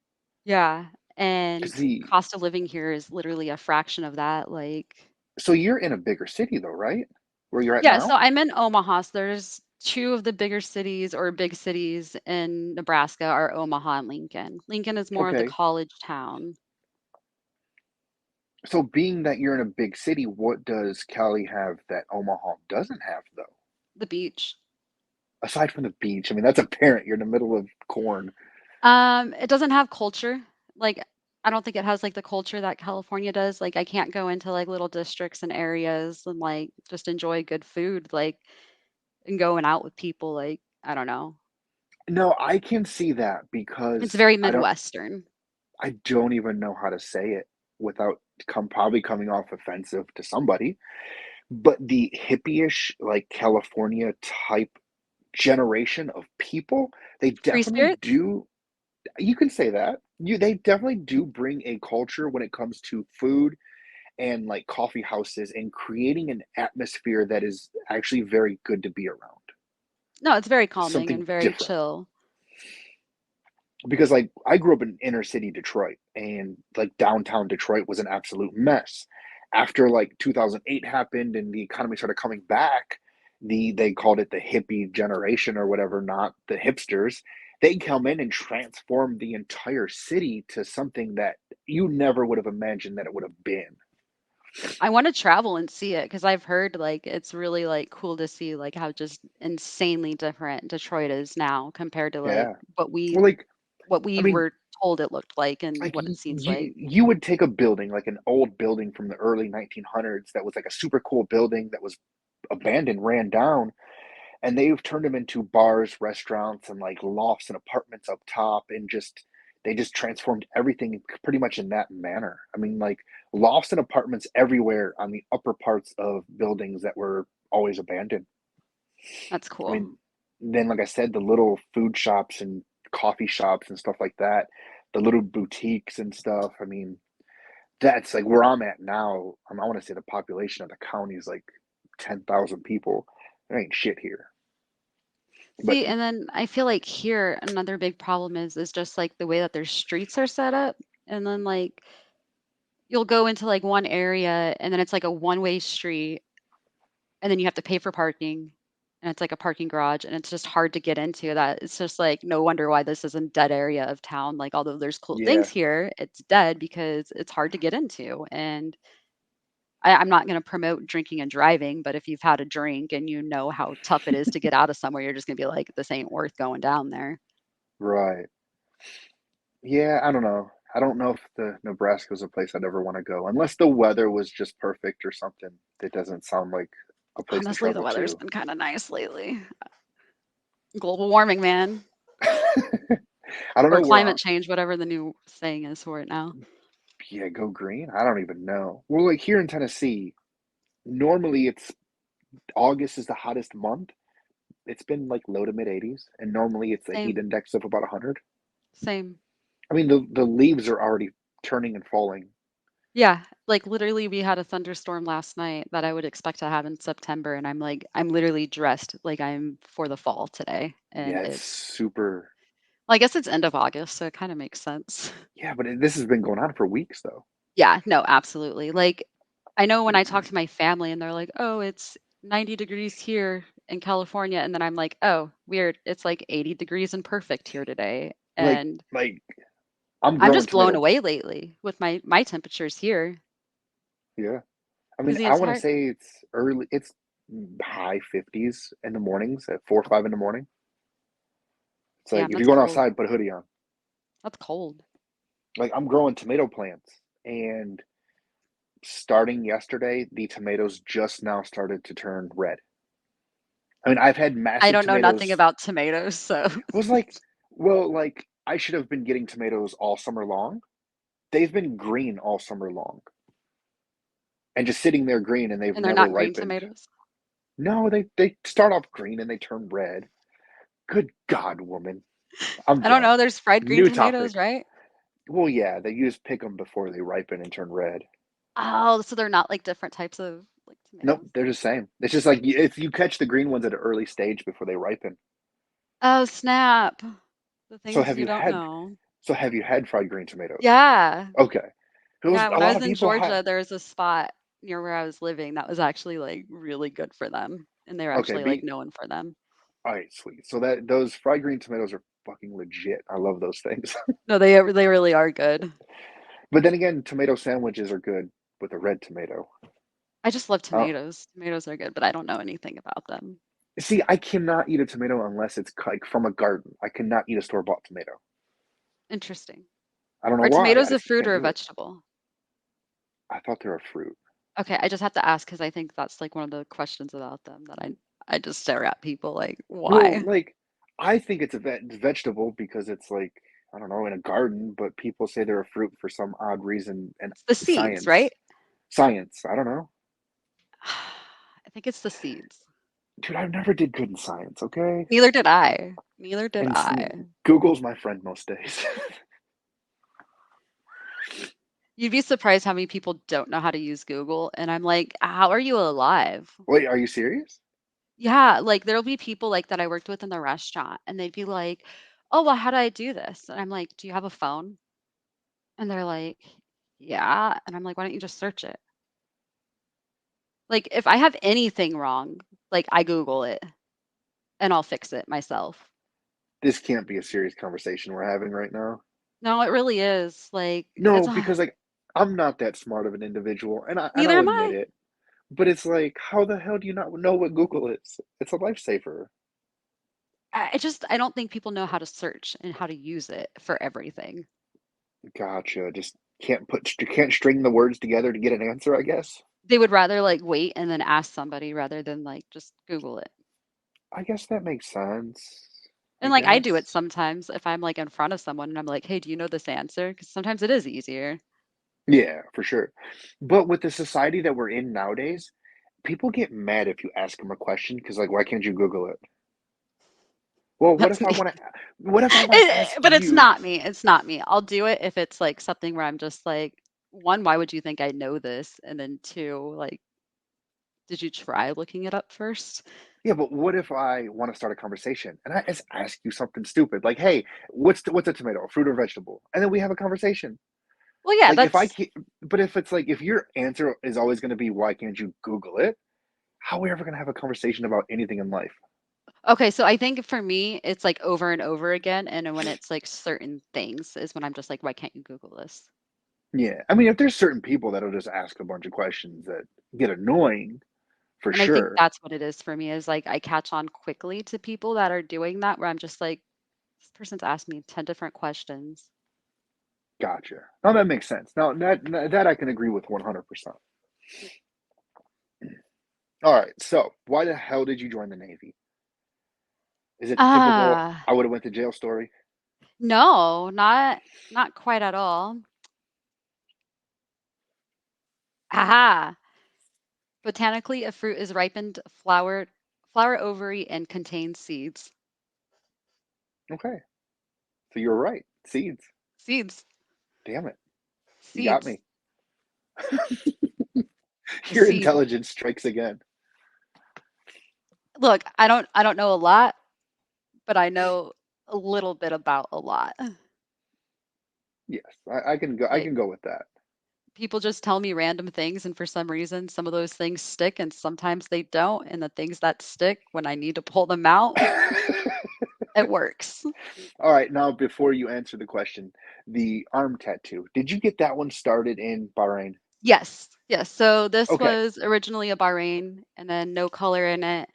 Speaker 1: Yeah, and
Speaker 2: See,
Speaker 1: cost of living here is literally a fraction of that, like.
Speaker 2: so you're in a bigger city though, right? Where you're at
Speaker 1: Yeah, so
Speaker 2: now?
Speaker 1: I'm in Omaha, so there's 2 of the bigger cities or big cities in Nebraska are Omaha and Lincoln. Lincoln is more of the
Speaker 2: Okay.
Speaker 1: college town.
Speaker 2: So being that you're in a big city, what does Cali have that Omaha doesn't have though?
Speaker 1: The beach.
Speaker 2: Aside from the beach, I mean, that's apparent. You're in the middle of corn.
Speaker 1: It doesn't have culture. Like, I don't think it has, like, the culture that California does. Like, I can't go into, like, little districts and areas and, like, just enjoy good food, like, and going out with people, like, I don't know.
Speaker 2: No, I can see that
Speaker 1: It's
Speaker 2: because
Speaker 1: very Midwestern.
Speaker 2: I don't even know how to say it without probably coming off offensive to somebody. But the hippie-ish, like California type generation of people, they
Speaker 1: Free
Speaker 2: definitely
Speaker 1: spirits?
Speaker 2: do. You can say that. They definitely do bring a culture when it comes to food and like coffee houses and creating an atmosphere that is actually very good to be around.
Speaker 1: No, it's very calming
Speaker 2: Something
Speaker 1: and very
Speaker 2: different.
Speaker 1: chill.
Speaker 2: Because like I grew up in inner city Detroit and like downtown Detroit was an absolute mess. After like 2008 happened and the economy started coming back, they called it the hippie generation or whatever, not the hipsters. They come in and transform the entire city to something that you never would have imagined that it would have been.
Speaker 1: I wanna travel and see it because 'cause I've heard, like, it's really, like, cool to see, like, how just insanely different Detroit is now compared to, like,
Speaker 2: Yeah.
Speaker 1: what we
Speaker 2: Well, like
Speaker 1: what
Speaker 2: I
Speaker 1: we
Speaker 2: mean,
Speaker 1: were told it looked like and
Speaker 2: like
Speaker 1: what it seems like.
Speaker 2: you would take a building like an old building from the early 1900s that was like a super cool building that was abandoned, ran down, and they've turned them into bars, restaurants, and like lofts and apartments up top, and just they just transformed everything pretty much in that manner. I mean, like lofts and apartments everywhere on the upper parts of buildings that were always abandoned.
Speaker 1: That's
Speaker 2: I
Speaker 1: cool.
Speaker 2: mean, then like I said, the little food shops and coffee shops and stuff like that, the little boutiques and stuff. I mean, that's like where I'm at now. I want to say the population of the county is like 10,000 people. There ain't shit here. But
Speaker 1: See, and then I feel like here, another big problem is just, like, the way that their streets are set up, and then, like, you'll go into, like, one area, and then it's, like, a one-way street, and then you have to pay for parking, and it's like a parking garage, and it's just hard to get into that. It's just like, no wonder why this is a dead area of town. Like, although there's cool things
Speaker 2: yeah,
Speaker 1: here, it's dead because it's hard to get into. And I'm not going to promote drinking and driving, but if you've had a drink and you know how tough it is to get out of somewhere, you're just going to be like, this ain't worth going down there.
Speaker 2: right. Yeah, I don't know. I don't know if the Nebraska's a place I'd ever want to go unless the weather was just perfect or something. It doesn't sound like a place to
Speaker 1: Honestly, the
Speaker 2: travel
Speaker 1: weather's
Speaker 2: to.
Speaker 1: been kind of nice lately. Global warming, man,
Speaker 2: I don't
Speaker 1: or
Speaker 2: know where
Speaker 1: climate change, whatever the new saying is for it now.
Speaker 2: yeah, go green. I don't even know. Well, like here in Tennessee, normally it's August is the hottest month. It's been like low to mid 80s, and normally it's a heat
Speaker 1: Same,
Speaker 2: index of about 100.
Speaker 1: same.
Speaker 2: I mean, the leaves are already turning and falling.
Speaker 1: Yeah, like, literally, we had a thunderstorm last night that I would expect to have in September, and I'm like, I'm literally dressed like I'm for the fall today, and
Speaker 2: Yeah, it's
Speaker 1: it's
Speaker 2: super.
Speaker 1: well, I guess it's end of August, so it kinda makes sense.
Speaker 2: Yeah, but this has been going on for weeks, though.
Speaker 1: Yeah, no, absolutely, like, I know when I talk to my family and they're like, "Oh, it's 90 degrees here," in California, and then I'm like, "Oh, weird. It's like 80 degrees and perfect here today."
Speaker 2: Like
Speaker 1: And
Speaker 2: like I'm
Speaker 1: I'm
Speaker 2: growing
Speaker 1: just blown
Speaker 2: tomato.
Speaker 1: away lately with my temperatures here
Speaker 2: Yeah. I
Speaker 1: because
Speaker 2: mean,
Speaker 1: the
Speaker 2: I want to
Speaker 1: entire
Speaker 2: say it's high 50s in the mornings at 4 or 5 in the morning. It's like
Speaker 1: damn,
Speaker 2: if you're
Speaker 1: that's
Speaker 2: going
Speaker 1: cold.
Speaker 2: outside, put a hoodie on.
Speaker 1: That's cold.
Speaker 2: Like I'm growing tomato plants, and starting yesterday, the tomatoes just now started to turn red. I mean, I've had
Speaker 1: I
Speaker 2: massive
Speaker 1: don't know nothing
Speaker 2: tomatoes.
Speaker 1: about tomatoes, so
Speaker 2: Was like, well, like I should have been getting tomatoes all summer long. They've been green all summer long and just sitting there green, and they've
Speaker 1: and they're
Speaker 2: never
Speaker 1: not green
Speaker 2: ripened.
Speaker 1: tomatoes.
Speaker 2: No, they start off green and they turn red. Good God, woman. I'm
Speaker 1: I don't
Speaker 2: done.
Speaker 1: know, there's fried green
Speaker 2: New topic.
Speaker 1: tomatoes, right?
Speaker 2: Well, yeah, they use pick them before they ripen and turn red.
Speaker 1: Oh, so they're not like different types of like
Speaker 2: Nope,
Speaker 1: tomatoes.
Speaker 2: they're the same. It's just like if you catch the green ones at an early stage before they ripen.
Speaker 1: Oh, snap. The
Speaker 2: So
Speaker 1: things you don't know.
Speaker 2: have you had fried green tomatoes?
Speaker 1: Yeah.
Speaker 2: Okay. It was
Speaker 1: Yeah,
Speaker 2: a
Speaker 1: when I
Speaker 2: lot
Speaker 1: was
Speaker 2: of
Speaker 1: in
Speaker 2: people have.
Speaker 1: Georgia, there was a spot near where I was living that was actually like really good for them, and they were
Speaker 2: Okay,
Speaker 1: actually like
Speaker 2: be
Speaker 1: known for them.
Speaker 2: all right, sweet. So that those fried green tomatoes are fucking legit. I love those things.
Speaker 1: No, they really are good.
Speaker 2: But then again, tomato sandwiches are good with a red tomato.
Speaker 1: I just love
Speaker 2: Uh,
Speaker 1: tomatoes. Tomatoes are good, but I don't know anything about them.
Speaker 2: See, I cannot eat a tomato unless it's like from a garden. I cannot eat a store-bought tomato.
Speaker 1: Interesting.
Speaker 2: I don't know
Speaker 1: Are
Speaker 2: why. I
Speaker 1: tomatoes a
Speaker 2: just
Speaker 1: fruit
Speaker 2: can't
Speaker 1: or a
Speaker 2: do it.
Speaker 1: vegetable?
Speaker 2: I thought they were a fruit.
Speaker 1: Okay, I just have to ask because I think that's like one of the questions about them that I just stare at people like,
Speaker 2: Well,
Speaker 1: why?
Speaker 2: like I think it's a vegetable because it's like I don't know in a garden, but people say they're a fruit for some odd reason and
Speaker 1: It's the seeds,
Speaker 2: science.
Speaker 1: right?
Speaker 2: Science. I don't know.
Speaker 1: I think it's the seeds.
Speaker 2: Dude, I never did good in science, okay?
Speaker 1: Neither did I. Neither did
Speaker 2: And
Speaker 1: I.
Speaker 2: Google's my friend most days.
Speaker 1: You'd be surprised how many people don't know how to use Google, and I'm like, "How are you alive?"
Speaker 2: Wait, are you serious?
Speaker 1: Yeah, like, there'll be people, like, that I worked with in the restaurant, and they'd be like, "Oh, well, how do I do this?" And I'm like, "Do you have a phone?" And they're like, "Yeah." And I'm like, "Why don't you just search it?" Like, if I have anything wrong, like, I Google it, and I'll fix it myself.
Speaker 2: This can't be a serious conversation we're having right now.
Speaker 1: No, it really is, like,
Speaker 2: No,
Speaker 1: it's
Speaker 2: because like I'm not that smart of an individual, and
Speaker 1: neither
Speaker 2: I'll
Speaker 1: am
Speaker 2: admit
Speaker 1: I.
Speaker 2: it. But it's like, how the hell do you not know what Google is? It's a lifesaver.
Speaker 1: I don't think people know how to search and how to use it for everything.
Speaker 2: Gotcha. Just can't string the words together to get an answer, I guess.
Speaker 1: They would rather, like, wait and then ask somebody rather than, like, just Google it.
Speaker 2: I guess that makes sense. I
Speaker 1: And, like, I do it
Speaker 2: guess.
Speaker 1: sometimes if I'm, like, in front of someone and I'm like, "Hey, do you know this answer?" Because sometimes it is easier.
Speaker 2: Yeah, for sure. But with the society that we're in nowadays, people get mad if you ask them a question because, like, why can't you Google it? Well,
Speaker 1: That's me.
Speaker 2: what if I want to ask
Speaker 1: But it's
Speaker 2: you?
Speaker 1: not me, it's not me. I'll do it if it's, like, something where I'm just like, 1, why would you think I know this? And then 2, like, did you try looking it up first?
Speaker 2: Yeah, but what if I want to start a conversation and I just ask you something stupid like, "Hey, what's a tomato, a fruit or vegetable?" And then we have a conversation.
Speaker 1: Well, yeah,
Speaker 2: Like if I
Speaker 1: that's
Speaker 2: can but if it's like if your answer is always going to be why can't you Google it? How are we ever going to have a conversation about anything in life?
Speaker 1: okay, so I think for me, it's, like, over and over again, and then when it's, like, certain things is when I'm just like, "Why can't you Google this?"
Speaker 2: Yeah. I mean, if there's certain people that'll just ask a bunch of questions that get annoying, for
Speaker 1: And I think
Speaker 2: sure.
Speaker 1: that's what it is for me is, like, I catch on quickly to people that are doing that where I'm just like, "This person's asked me 10 different questions."
Speaker 2: Gotcha. Now that makes sense. Now that I can agree with 100%. All right. So, why the hell did you join the Navy? Is it the typical
Speaker 1: Ah,
Speaker 2: I would have went to jail story?
Speaker 1: no, not quite at all. Aha! Botanically, a fruit is ripened, flower ovary, and contains seeds.
Speaker 2: Okay. So you were right. Seeds.
Speaker 1: Seeds.
Speaker 2: Damn it. You got
Speaker 1: Seeds.
Speaker 2: me.
Speaker 1: A
Speaker 2: Your
Speaker 1: seed.
Speaker 2: intelligence strikes again.
Speaker 1: Look, I don't know a lot, but I know a little bit about a lot.
Speaker 2: Yes. I can go
Speaker 1: Like,
Speaker 2: with that.
Speaker 1: people just tell me random things, and for some reason, some of those things stick and sometimes they don't. And the things that stick, when I need to pull them out, it works.
Speaker 2: All right, now before you answer the question, the arm tattoo. Did you get that one started in Bahrain?
Speaker 1: Yes, yes. So this
Speaker 2: Okay.
Speaker 1: was originally a Bahrain and then no color in it.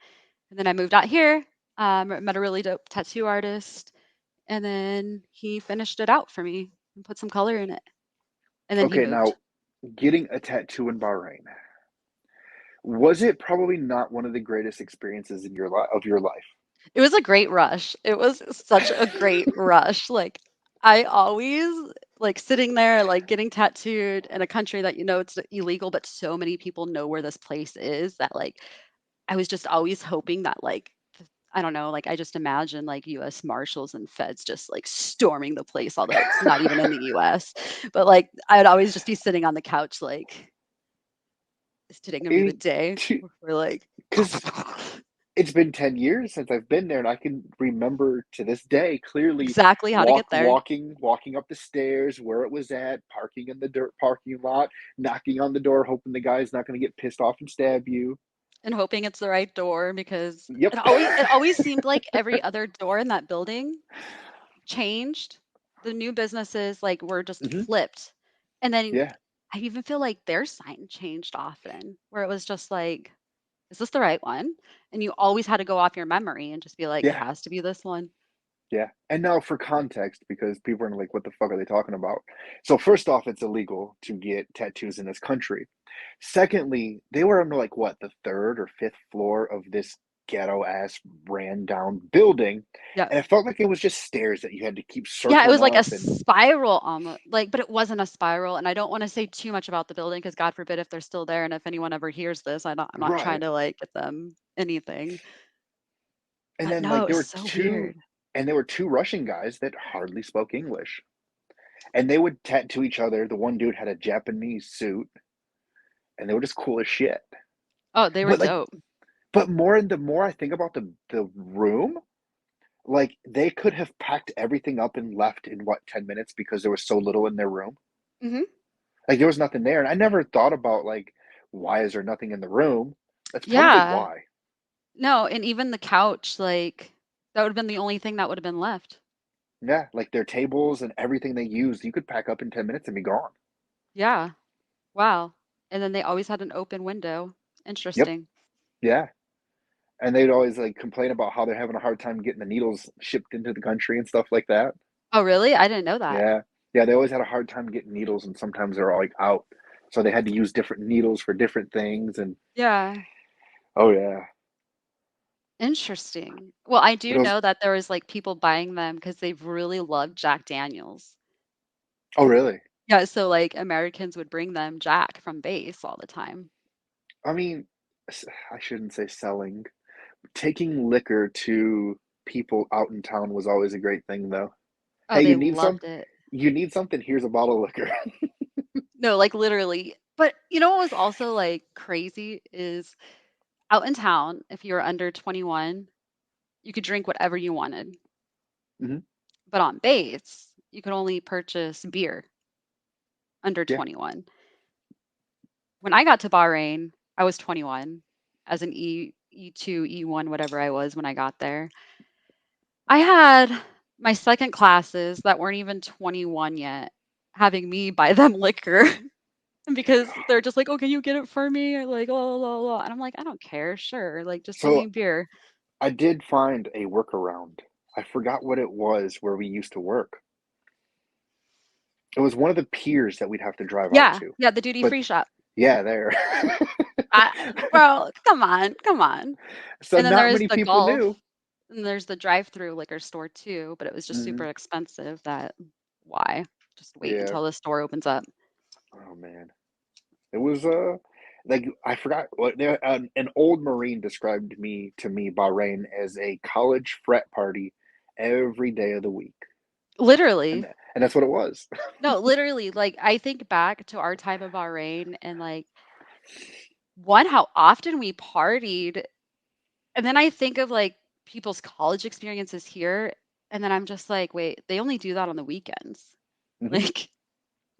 Speaker 1: And then I moved out here, met a really dope tattoo artist, and then he finished it out for me and put some color in it. And then he
Speaker 2: Okay,
Speaker 1: moved.
Speaker 2: now getting a tattoo in Bahrain. Was it probably not one of the greatest experiences in your life?
Speaker 1: It was a great rush. It was such a great rush. Like, I always like sitting there, like getting tattooed in a country that you know it's illegal, but so many people know where this place is that like I was just always hoping that like I don't know, like I just imagine like US Marshals and feds just like storming the place, although it's not even in the US. But like I'd always just be sitting on the couch like, is today gonna be the
Speaker 2: It
Speaker 1: day? We're like
Speaker 2: because it's been 10 years since I've been there, and I can remember to this day clearly
Speaker 1: exactly how to get there
Speaker 2: walking up the stairs, where it was at, parking in the dirt parking lot, knocking on the door, hoping the guy's not gonna get pissed off and stab you.
Speaker 1: and hoping it's the right door because
Speaker 2: Yep.
Speaker 1: it always seemed like every other door in that building changed. The new businesses like were just
Speaker 2: Mhm.
Speaker 1: flipped. And then
Speaker 2: Yeah,
Speaker 1: I even feel like their sign changed often, where it was just like, is this the right one? And you always had to go off your memory and just be like, it
Speaker 2: yeah,
Speaker 1: has to be this one.
Speaker 2: yeah, and now for context, because people are like, "What the fuck are they talking about?" So first off, it's illegal to get tattoos in this country. Secondly, they were on, like, what, the 3rd or 5th floor of this ghetto-ass ran down building,
Speaker 1: Yeah.
Speaker 2: and it felt like it was just stairs that you had to keep
Speaker 1: Yeah, it
Speaker 2: circling
Speaker 1: was like a
Speaker 2: up and
Speaker 1: spiral almost like, but it wasn't a spiral. And I don't want to say too much about the building because God forbid if they're still there. And if anyone ever hears this, I'm not trying
Speaker 2: right,
Speaker 1: to like get them anything.
Speaker 2: and
Speaker 1: But
Speaker 2: then,
Speaker 1: no,
Speaker 2: like,
Speaker 1: it was so weird.
Speaker 2: there were 2 Russian guys that hardly spoke English, and they would tattoo each other. The one dude had a Japanese suit, and they were just cool as shit.
Speaker 1: Oh, they were
Speaker 2: But, like,
Speaker 1: dope.
Speaker 2: the more I think about the room, like, they could have packed everything up and left in, what, 10 minutes because there was so little in their room?
Speaker 1: Hmm.
Speaker 2: Like, there was nothing there, and I never thought about, like, why is there nothing in the room? That's probably
Speaker 1: Yeah.
Speaker 2: why.
Speaker 1: No, and even the couch, like that would have been the only thing that would have been left.
Speaker 2: Yeah, like, their tables and everything they used, you could pack up in 10 minutes and be gone.
Speaker 1: Yeah. Wow. And then they always had an open window.
Speaker 2: Yep,
Speaker 1: Interesting.
Speaker 2: yeah, and they'd always, like, complain about how they're having a hard time getting the needles shipped into the country and stuff like that.
Speaker 1: Oh, really? I didn't know that.
Speaker 2: Yeah. Yeah, they always had a hard time getting needles, and sometimes they're, like, out, so they had to use different needles for different things, and
Speaker 1: Yeah.
Speaker 2: oh, yeah.
Speaker 1: Interesting. Well, I
Speaker 2: But
Speaker 1: do
Speaker 2: it was
Speaker 1: know that there was like people buying them because they really loved Jack Daniels.
Speaker 2: oh, really?
Speaker 1: Yeah, so like Americans would bring them Jack from base all the time.
Speaker 2: I mean, I shouldn't say selling. Taking liquor to people out in town was always a great thing, though.
Speaker 1: Oh,
Speaker 2: "Hey,
Speaker 1: they loved it.
Speaker 2: you need something? Here's a bottle of liquor."
Speaker 1: No, like literally. But you know what was also like crazy is out in town, if you were under 21, you could drink whatever you wanted.
Speaker 2: Mhm.
Speaker 1: But on base, you could only purchase beer under
Speaker 2: Yeah.
Speaker 1: 21. When I got to Bahrain, I was 21 as an E2, E1, whatever I was when I got there. I had my second classes that weren't even 21 yet having me buy them liquor because they're just like, "Oh, can you get it for me?" Or like, "Oh, la, la." And I'm like, "I don't care. Sure. Like, just give me
Speaker 2: So,
Speaker 1: beer."
Speaker 2: I did find a workaround. I forgot what it was where we used to work. It was one of the piers that we'd have to drive out
Speaker 1: Yeah.
Speaker 2: to.
Speaker 1: Yeah, the duty
Speaker 2: But
Speaker 1: free shop.
Speaker 2: yeah, there.
Speaker 1: I Bro, come on, come on.
Speaker 2: So
Speaker 1: And then
Speaker 2: not
Speaker 1: there's
Speaker 2: many
Speaker 1: the
Speaker 2: people
Speaker 1: golf,
Speaker 2: knew.
Speaker 1: and there's the drive-through liquor store too, but it was just super
Speaker 2: Mhm.
Speaker 1: expensive that why? Just wait
Speaker 2: Yeah.
Speaker 1: until the store opens up.
Speaker 2: Oh, man. It was, like, I forgot what there an old Marine described me to me, Bahrain, as a college frat party every day of the week,
Speaker 1: Literally.
Speaker 2: and that's what it was.
Speaker 1: No, literally, like, I think back to our time in Bahrain and, like, one, how often we partied, and then I think of, like, people's college experiences here, and then I'm just like, "Wait, they only do that on the weekends."
Speaker 2: Mhm.
Speaker 1: Like,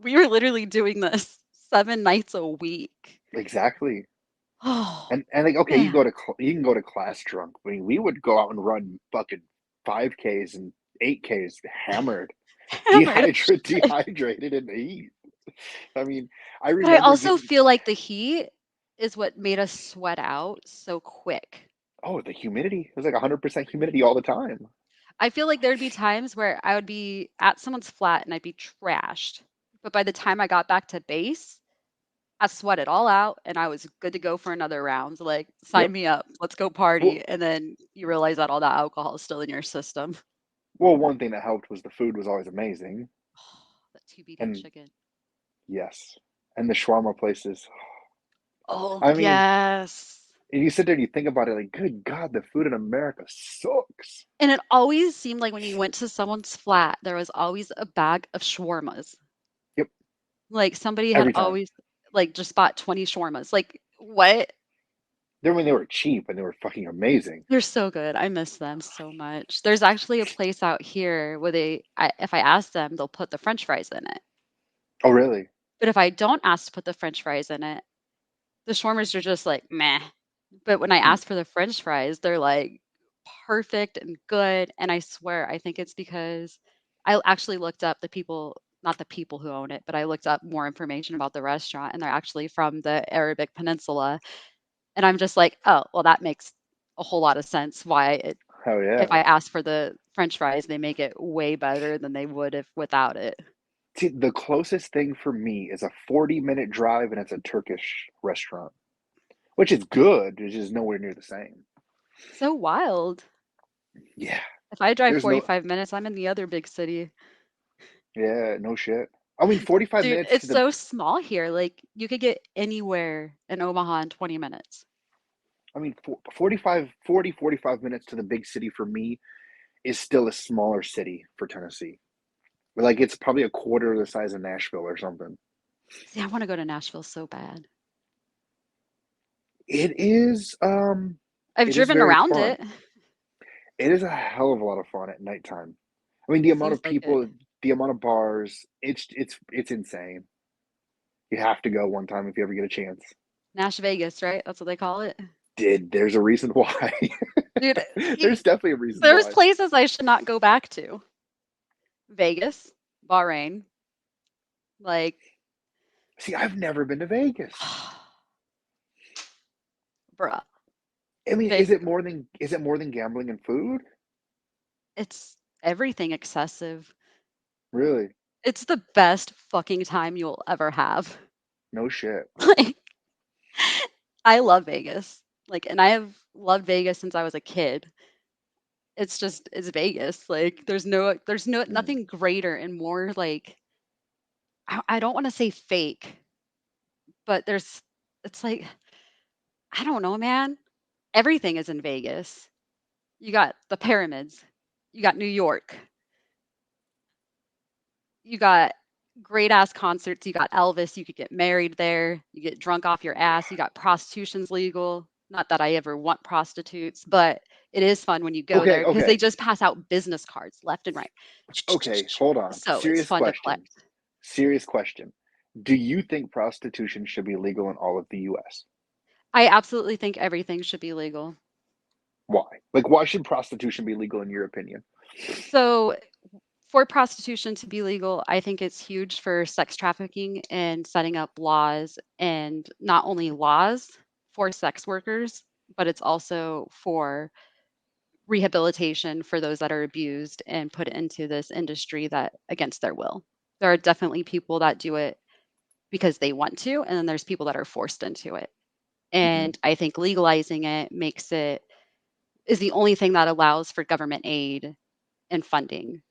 Speaker 1: we were literally doing this 7 nights a week.
Speaker 2: Exactly.
Speaker 1: Oh,
Speaker 2: And like, okay,
Speaker 1: man.
Speaker 2: you can go to class drunk. I mean, we would go out and run fucking 5Ks and 8Ks hammered,
Speaker 1: Hammered as shit.
Speaker 2: dehydrated in the heat. I mean, I
Speaker 1: But I
Speaker 2: remember
Speaker 1: also
Speaker 2: getting,
Speaker 1: feel like the heat is what made us sweat out so quick.
Speaker 2: oh, the humidity. It was like 100% humidity all the time.
Speaker 1: I feel like there'd be times where I would be at someone's flat and I'd be trashed. But by the time I got back to base, I sweat it all out and I was good to go for another round. Like, sign
Speaker 2: Yep.
Speaker 1: me up. Let's go
Speaker 2: Well,
Speaker 1: party. And then you realize that all that alcohol is still in your system.
Speaker 2: one thing that helped was the food was always amazing.
Speaker 1: That TBD
Speaker 2: And
Speaker 1: chicken.
Speaker 2: yes, and the shawarma places.
Speaker 1: Oh,
Speaker 2: I mean,
Speaker 1: yes.
Speaker 2: and you sit there and you think about it like, good God, the food in America sucks.
Speaker 1: And it always seemed like when you went to someone's flat, there was always a bag of shawarmas.
Speaker 2: Yep,
Speaker 1: Like somebody had
Speaker 2: every time.
Speaker 1: always like just bought 20 shawarmas. Like, what?
Speaker 2: Then when they were cheap and they were fucking amazing.
Speaker 1: They're so good. I miss them so much. There's actually a place out here where if I ask them, they'll put the French fries in it.
Speaker 2: Oh, really?
Speaker 1: But if I don't ask to put the French fries in it, the shawarmas are just like meh. But when I
Speaker 2: Mm,
Speaker 1: ask for the French fries, they're like perfect and good. And I swear, I think it's because I actually looked up the people, not the people who own it, but I looked up more information about the restaurant, and they're actually from the Arabic Peninsula. And I'm just like, oh, well, that makes a whole lot of sense why
Speaker 2: hell
Speaker 1: if
Speaker 2: yeah.
Speaker 1: I ask for the French fries, they make it way better than they would if without it.
Speaker 2: See, the closest thing for me is a 40-minute drive and it's a Turkish restaurant, which is good. It's just nowhere near the same.
Speaker 1: So wild.
Speaker 2: Yeah,
Speaker 1: If I drive
Speaker 2: there's no,
Speaker 1: 45 minutes, I'm in the other big city.
Speaker 2: yeah, no shit. I mean, 45
Speaker 1: Dude,
Speaker 2: minutes
Speaker 1: it's
Speaker 2: to the,
Speaker 1: so small here. Like you could get anywhere in Omaha in 20 minutes.
Speaker 2: I mean, 45 minutes to the big city for me is still a smaller city for Tennessee. Like, it's probably a quarter of the size of Nashville or something.
Speaker 1: See, I want to go to Nashville so bad.
Speaker 2: It is,
Speaker 1: I've
Speaker 2: it is
Speaker 1: driven
Speaker 2: very
Speaker 1: around
Speaker 2: fun.
Speaker 1: it.
Speaker 2: It is a hell of a lot of fun at nighttime. I mean, the amount
Speaker 1: Seems
Speaker 2: of
Speaker 1: like it.
Speaker 2: people, the amount of bars, it's insane. You have to go one time if you ever get a chance.
Speaker 1: Nash Vegas, right? That's what they call it.
Speaker 2: There's a reason why.
Speaker 1: Dude,
Speaker 2: There's definitely a reason
Speaker 1: there's
Speaker 2: why.
Speaker 1: places I should not go back to. Vegas, Bahrain, like,
Speaker 2: See, I've never been to Vegas.
Speaker 1: bruh.
Speaker 2: I mean,
Speaker 1: Ve-
Speaker 2: is it more than gambling and food?
Speaker 1: it's everything excessive.
Speaker 2: Really?
Speaker 1: It's the best fucking time you'll ever have.
Speaker 2: No shit.
Speaker 1: Like, I love Vegas. Like, and I have loved Vegas since I was a kid. It's Vegas. Like, there's
Speaker 2: Mm,
Speaker 1: nothing greater and more like I don't want to say fake, but it's like I don't know, man. Everything is in Vegas. You got the pyramids. You got New York. You got great ass concerts. You got Elvis. You could get married there. You get drunk off your ass. You got prostitution's legal. Not that I ever want prostitutes, but it is fun when you go
Speaker 2: okay,
Speaker 1: there because they
Speaker 2: okay,
Speaker 1: just pass out business cards left and right.
Speaker 2: okay. Hold on.
Speaker 1: So it's fun to collect.
Speaker 2: Serious question. Do you think prostitution should be legal in all of the US?
Speaker 1: I absolutely think everything should be legal.
Speaker 2: Why? Like, why should prostitution be legal in your opinion?
Speaker 1: So for prostitution to be legal, I think it's huge for sex trafficking and setting up laws, and not only laws for sex workers, but it's also for rehabilitation for those that are abused and put into this industry that against their will. There are definitely people that do it because they want to, and then there's people that are forced into it.
Speaker 2: Hmm.
Speaker 1: And I think legalizing it is the only thing that allows for government aid and funding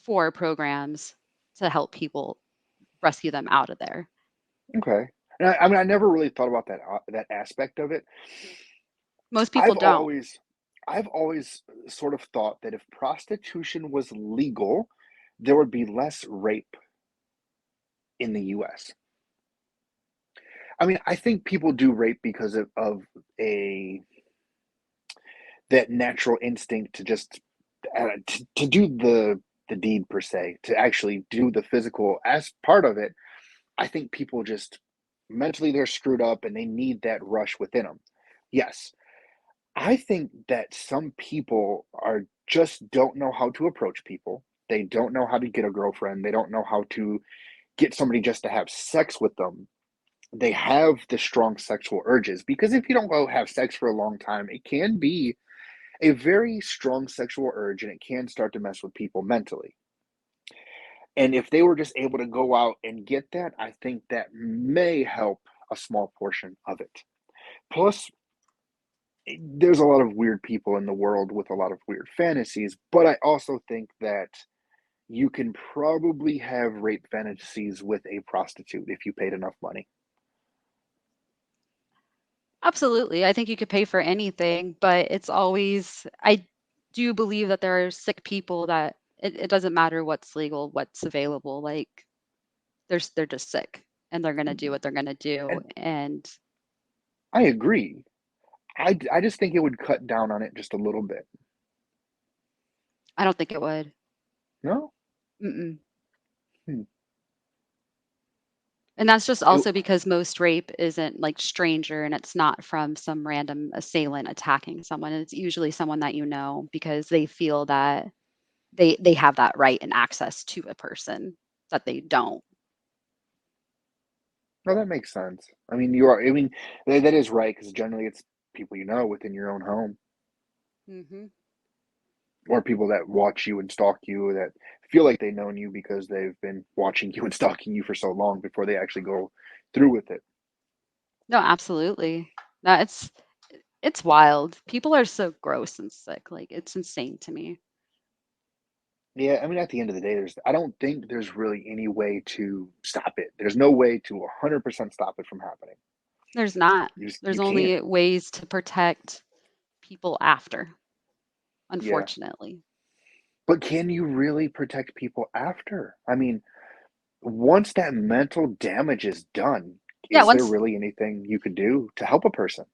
Speaker 1: for programs to help people rescue them out of there.
Speaker 2: Okay. And I mean, I never really thought about that aspect of it.
Speaker 1: Most people
Speaker 2: I've
Speaker 1: don't.
Speaker 2: always, I've always sort of thought that if prostitution was legal, there would be less rape in the U.S. I mean, I think people do rape because of a that natural instinct to just to do the deed per se, to actually do the physical as part of it. I think people just mentally they're screwed up and they need that rush within them. Yes, I think that some people are just don't know how to approach people. They don't know how to get a girlfriend. They don't know how to get somebody just to have sex with them. They have the strong sexual urges because if you don't go have sex for a long time, it can be a very strong sexual urge and it can start to mess with people mentally. And if they were just able to go out and get that, I think that may help a small portion of it. Plus, there's a lot of weird people in the world with a lot of weird fantasies, but I also think that you can probably have rape fantasies with a prostitute if you paid enough money.
Speaker 1: Absolutely. I think you could pay for anything, but it's always, I do believe that there are sick people that it doesn't matter what's legal, what's available. Like they're just sick and they're gonna do what they're gonna do.
Speaker 2: And
Speaker 1: And
Speaker 2: I agree. I just think it would cut down on it just a little bit.
Speaker 1: I don't think it would.
Speaker 2: No?
Speaker 1: Mm-mm.
Speaker 2: Hmm.
Speaker 1: And that's just
Speaker 2: It,
Speaker 1: also because most rape isn't like stranger and it's not from some random assailant attacking someone. It's usually someone that you know because they feel that they have that right and access to a person that they don't.
Speaker 2: no, that makes sense. I mean, I mean, that is right because generally it's people you know within your own home
Speaker 1: Hmm.
Speaker 2: or people that watch you and stalk you that feel like they've known you because they've been watching you and stalking you for so long before they actually go through with it.
Speaker 1: No, absolutely. It's wild. People are so gross and sick. Like it's insane to me.
Speaker 2: Yeah, I mean, at the end of the day, I don't think there's really any way to stop it. There's no way to 100% stop it from happening.
Speaker 1: There's not.
Speaker 2: You
Speaker 1: There's
Speaker 2: can't.
Speaker 1: only ways to protect people after,
Speaker 2: Yeah.
Speaker 1: unfortunately.
Speaker 2: But can you really protect people after? I mean, once that mental damage is done,
Speaker 1: Yeah,
Speaker 2: is there
Speaker 1: once
Speaker 2: really anything you could do to help a person?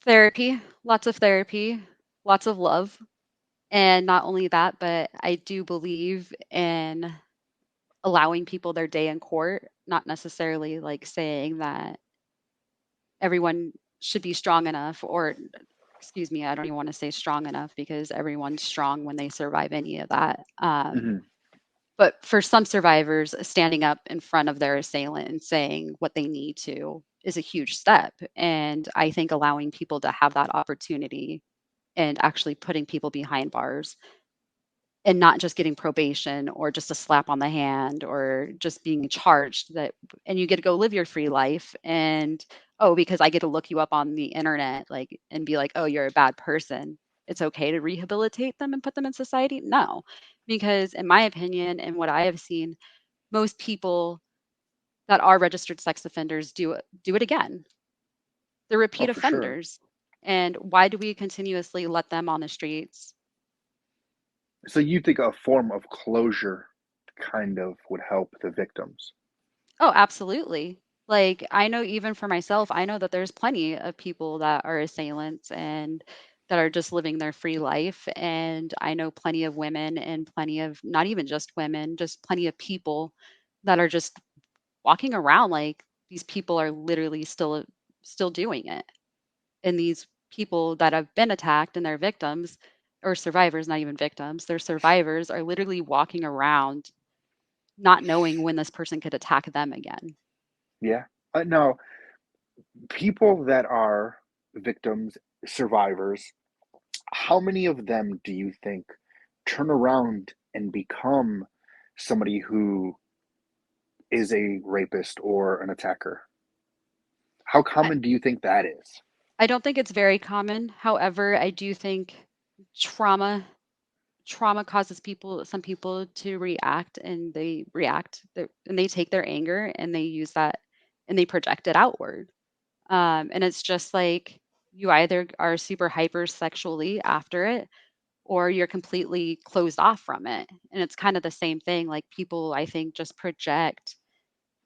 Speaker 1: therapy, lots of love. And not only that, but I do believe in allowing people their day in court, not necessarily like saying that everyone should be strong enough, or excuse me, I don't even want to say strong enough because everyone's strong when they survive any of that.
Speaker 2: Hmm.
Speaker 1: But for some survivors, standing up in front of their assailant and saying what they need to is a huge step. And I think allowing people to have that opportunity and actually putting people behind bars and not just getting probation or just a slap on the hand or just being charged that and you get to go live your free life and oh because I get to look you up on the internet like and be like oh you're a bad person, it's okay to rehabilitate them and put them in society. No, because in my opinion and what I have seen, most people that are registered sex offenders do it again. They're
Speaker 2: Oh,
Speaker 1: repeat
Speaker 2: for sure.
Speaker 1: offenders, and why do we continuously let them on the streets?
Speaker 2: So you think a form of closure kind of would help the victims?
Speaker 1: Oh, absolutely. Like, I know even for myself, I know that there's plenty of people that are assailants and that are just living their free life. And I know plenty of women and plenty of not even just women, just plenty of people that are just walking around like these people are literally still doing it. And these people that have been attacked and they're victims or survivors, not even victims, they're survivors are literally walking around not knowing when this person could attack them again.
Speaker 2: Yeah. No, people that are victims, survivors, how many of them do you think turn around and become somebody who is a rapist or an attacker? How common do you think that is?
Speaker 1: I don't think it's very common. However, I do think trauma trauma causes some people to react and and they take their anger and they use that and they project it outward. And it's just like you either are super hyper sexually after it or you're completely closed off from it. And it's kind of the same thing. Like people, I think, just project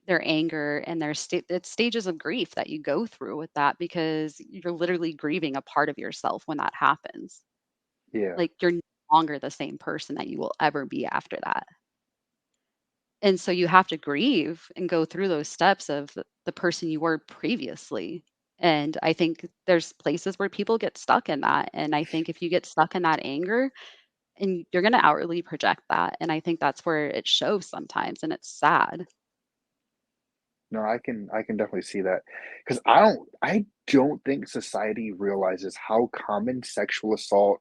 Speaker 1: their anger and it's stages of grief that you go through with that because you're literally grieving a part of yourself when that happens.
Speaker 2: Yeah.
Speaker 1: Like you're no longer the same person that you will ever be after that. And so you have to grieve and go through those steps of the person you were previously. And I think there's places where people get stuck in that. And I think if you get stuck in that anger, and you're going to outwardly project that. And I think that's where it shows sometimes. And it's sad.
Speaker 2: No, I can definitely see that because I don't think society realizes how common sexual assault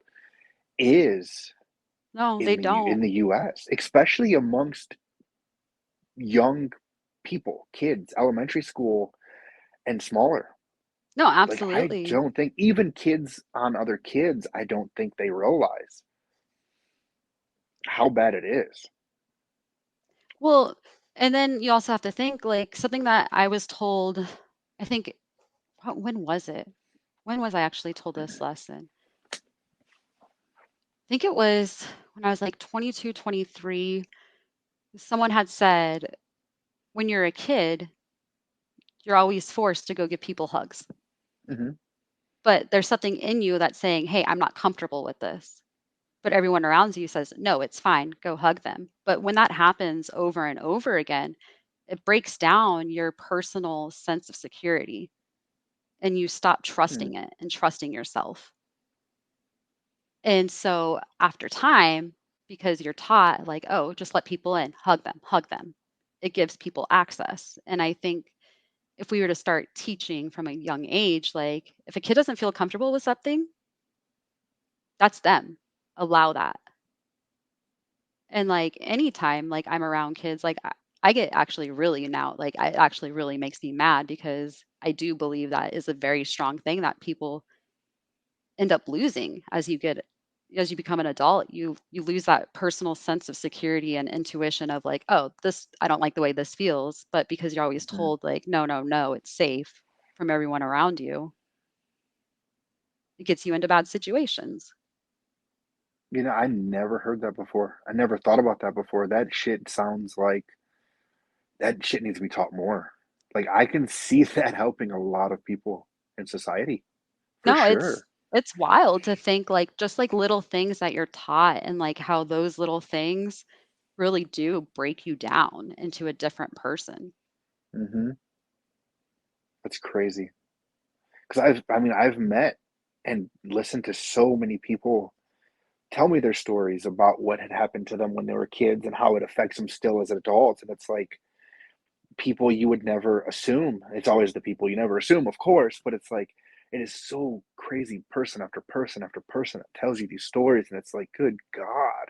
Speaker 2: is
Speaker 1: No, they
Speaker 2: in
Speaker 1: don't.
Speaker 2: the US, especially amongst young people, kids, elementary school and smaller.
Speaker 1: No,
Speaker 2: Like I
Speaker 1: absolutely.
Speaker 2: don't think even kids on other kids, I don't think they realize how bad it is.
Speaker 1: Well, and then you also have to think like something that I was told, I think, when was it? When was I actually told this lesson? I think it was when I was like 22, 23. Someone had said, when you're a kid, you're always forced to go give people hugs.
Speaker 2: Mhm,
Speaker 1: But there's something in you that's saying, hey, I'm not comfortable with this. But everyone around you says, no, it's fine, go hug them. But when that happens over and over again, it breaks down your personal sense of security and you stop
Speaker 2: mm,
Speaker 1: trusting it and trusting yourself. And so after time, because you're taught, like, oh, just let people in, hug them, it gives people access. And I think if we were to start teaching from a young age, like, if a kid doesn't feel comfortable with something, that's them. Allow that. And, like, anytime, like, I'm around kids, like, I get actually really now, like, it actually really makes me mad because I do believe that is a very strong thing that people end up losing as you become an adult. You lose that personal sense of security and intuition of, like, "Oh, this I don't like the way this feels," but because you're always
Speaker 2: mhm.
Speaker 1: told, like, "No, no, no, it's safe," from everyone around you, it gets you into bad situations.
Speaker 2: You know, I never heard that before. I never thought about that before. That shit sounds like that shit needs to be taught more. Like, I can see that helping a lot of people in society, for
Speaker 1: No,
Speaker 2: sure.
Speaker 1: it's wild to think, like, just, like, little things that you're taught and, like, how those little things really do break you down into a different person.
Speaker 2: Mhm. That's crazy. Because I've met and listened to so many people tell me their stories about what had happened to them when they were kids and how it affects them still as adults, and it's like people you would never assume. It's always the people you never assume, of course, but it's like it is so crazy person after person after person that tells you these stories, and it's like, good God.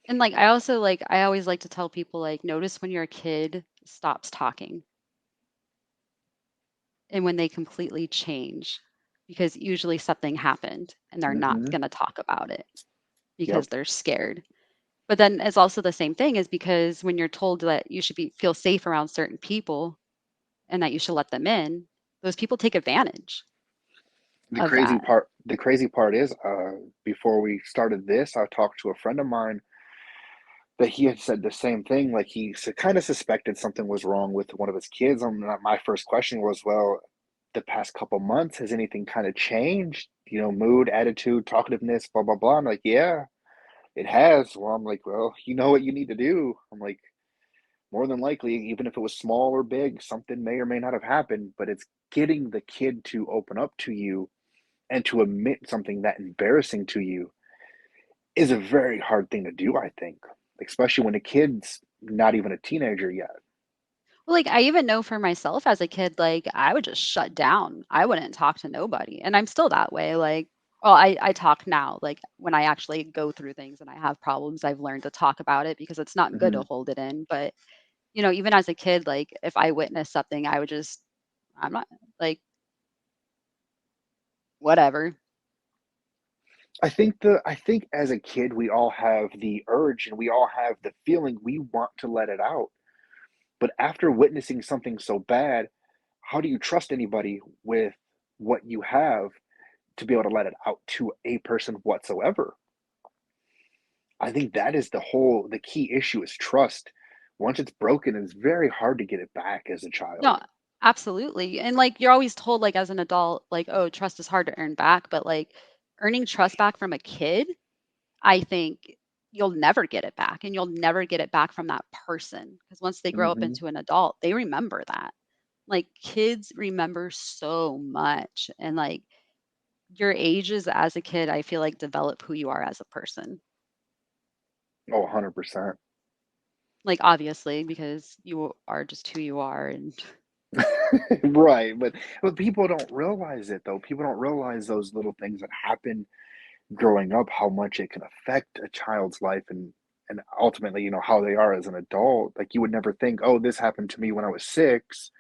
Speaker 1: And, like, I also, like I always like to tell people, like, notice when your kid stops talking and when they completely change, because usually something happened and they're not
Speaker 2: Mhm.
Speaker 1: gonna talk about it
Speaker 2: Yep.
Speaker 1: because they're scared. But then it's also the same thing is because when you're told that you should feel safe around certain people and that you should let them in, those people take advantage of that.
Speaker 2: The crazy part is, before we started this, I talked to a friend of mine that he had said the same thing. Like he kind of suspected something was wrong with one of his kids. My first question was, well, the past couple months, has anything kind of changed? You know, mood, attitude, talkativeness, blah blah blah. I'm like, yeah, it has. Well, I'm like, well, you know what you need to do. I'm like, more than likely, even if it was small or big, something may or may not have happened. But it's getting the kid to open up to you and to admit something that embarrassing to you is a very hard thing to do, I think, especially when a kid's not even a teenager yet.
Speaker 1: Well, like, I even know for myself as a kid, like, I would just shut down. I wouldn't talk to nobody, and I'm still that way, like well, I talk now, like, when I actually go through things and I have problems, I've learned to talk about it because it's not good to
Speaker 2: Mhm.
Speaker 1: hold it in, but, even as a kid, like, if I witnessed something, I would just I'm not like, whatever.
Speaker 2: I think as a kid we all have the urge and we all have the feeling we want to let it out. But after witnessing something so bad, how do you trust anybody with what you have to be able to let it out to a person whatsoever? I think that is the key issue is trust. Once it's broken, it's very hard to get it back as a
Speaker 1: No,
Speaker 2: child.
Speaker 1: absolutely, and, like, you're always told, like, as an adult, like, "Oh, trust is hard to earn back," but, like, earning trust back from a kid, I think you'll never get it back, and you'll never get it back from that person, because once they grow up
Speaker 2: Hmm.
Speaker 1: into an adult, they remember that. Like, kids remember so much, and, like, your ages as a kid, I feel like, develop who you are as a person.
Speaker 2: Oh, 100%.
Speaker 1: Like, obviously, because you are just who you are, and
Speaker 2: Right, but people don't realize it though. People don't realize those little things that happen growing up, how much it can affect a child's life and ultimately, how they are as an adult. Like you would never think, "Oh, this happened to me when I was 6.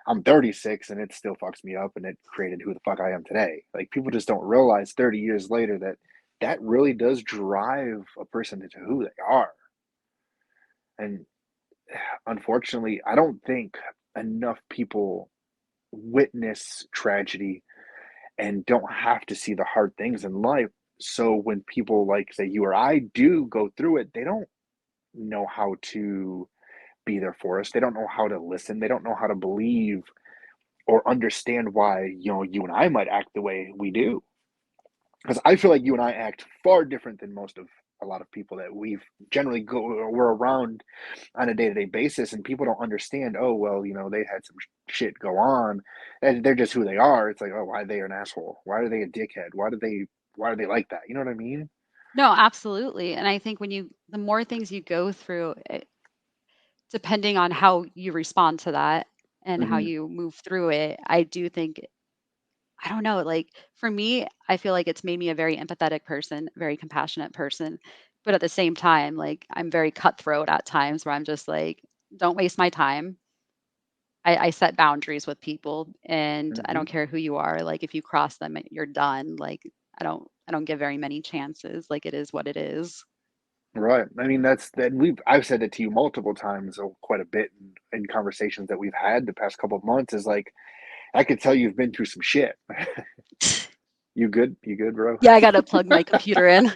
Speaker 2: I'm 36 and it still fucks me up and it created who the fuck I am today." Like people just don't realize 30 years later that that really does drive a person into who they are. And unfortunately, I don't think enough people witness tragedy and don't have to see the hard things in life. So when people like say you or I do go through it, they don't know how to be there for us. They don't know how to listen. They don't know how to believe or understand why, you and I might act the way we do. Because I feel like you and I act far different than most of a lot of people that we've generally we're around on a day-to-day basis, and people don't understand, oh well, they had some shit go on and they're just who they are. It's like, oh, why are they an asshole? Why are they a dickhead? Why are they like that? You know what I mean?
Speaker 1: no, absolutely, and I think the more things you go through, depending on how you respond to that and how
Speaker 2: Hmm.
Speaker 1: you move through it, I do think, I don't know, like, for me, I feel like it's made me a very empathetic person, very compassionate person, but at the same time, like, I'm very cutthroat at times where I'm just like, "Don't waste my time." I set boundaries with people, and I
Speaker 2: Hmm.
Speaker 1: don't care who you are, like, if you cross them, you're done, like, I don't give very many chances, like, it is what it is.
Speaker 2: Right. I mean, that's that I've said it to you multiple times, quite a bit in conversations that we've had the past couple of months. Is like I could tell you've been through some shit. You good? You good, bro?
Speaker 1: Yeah, I gotta plug my computer in.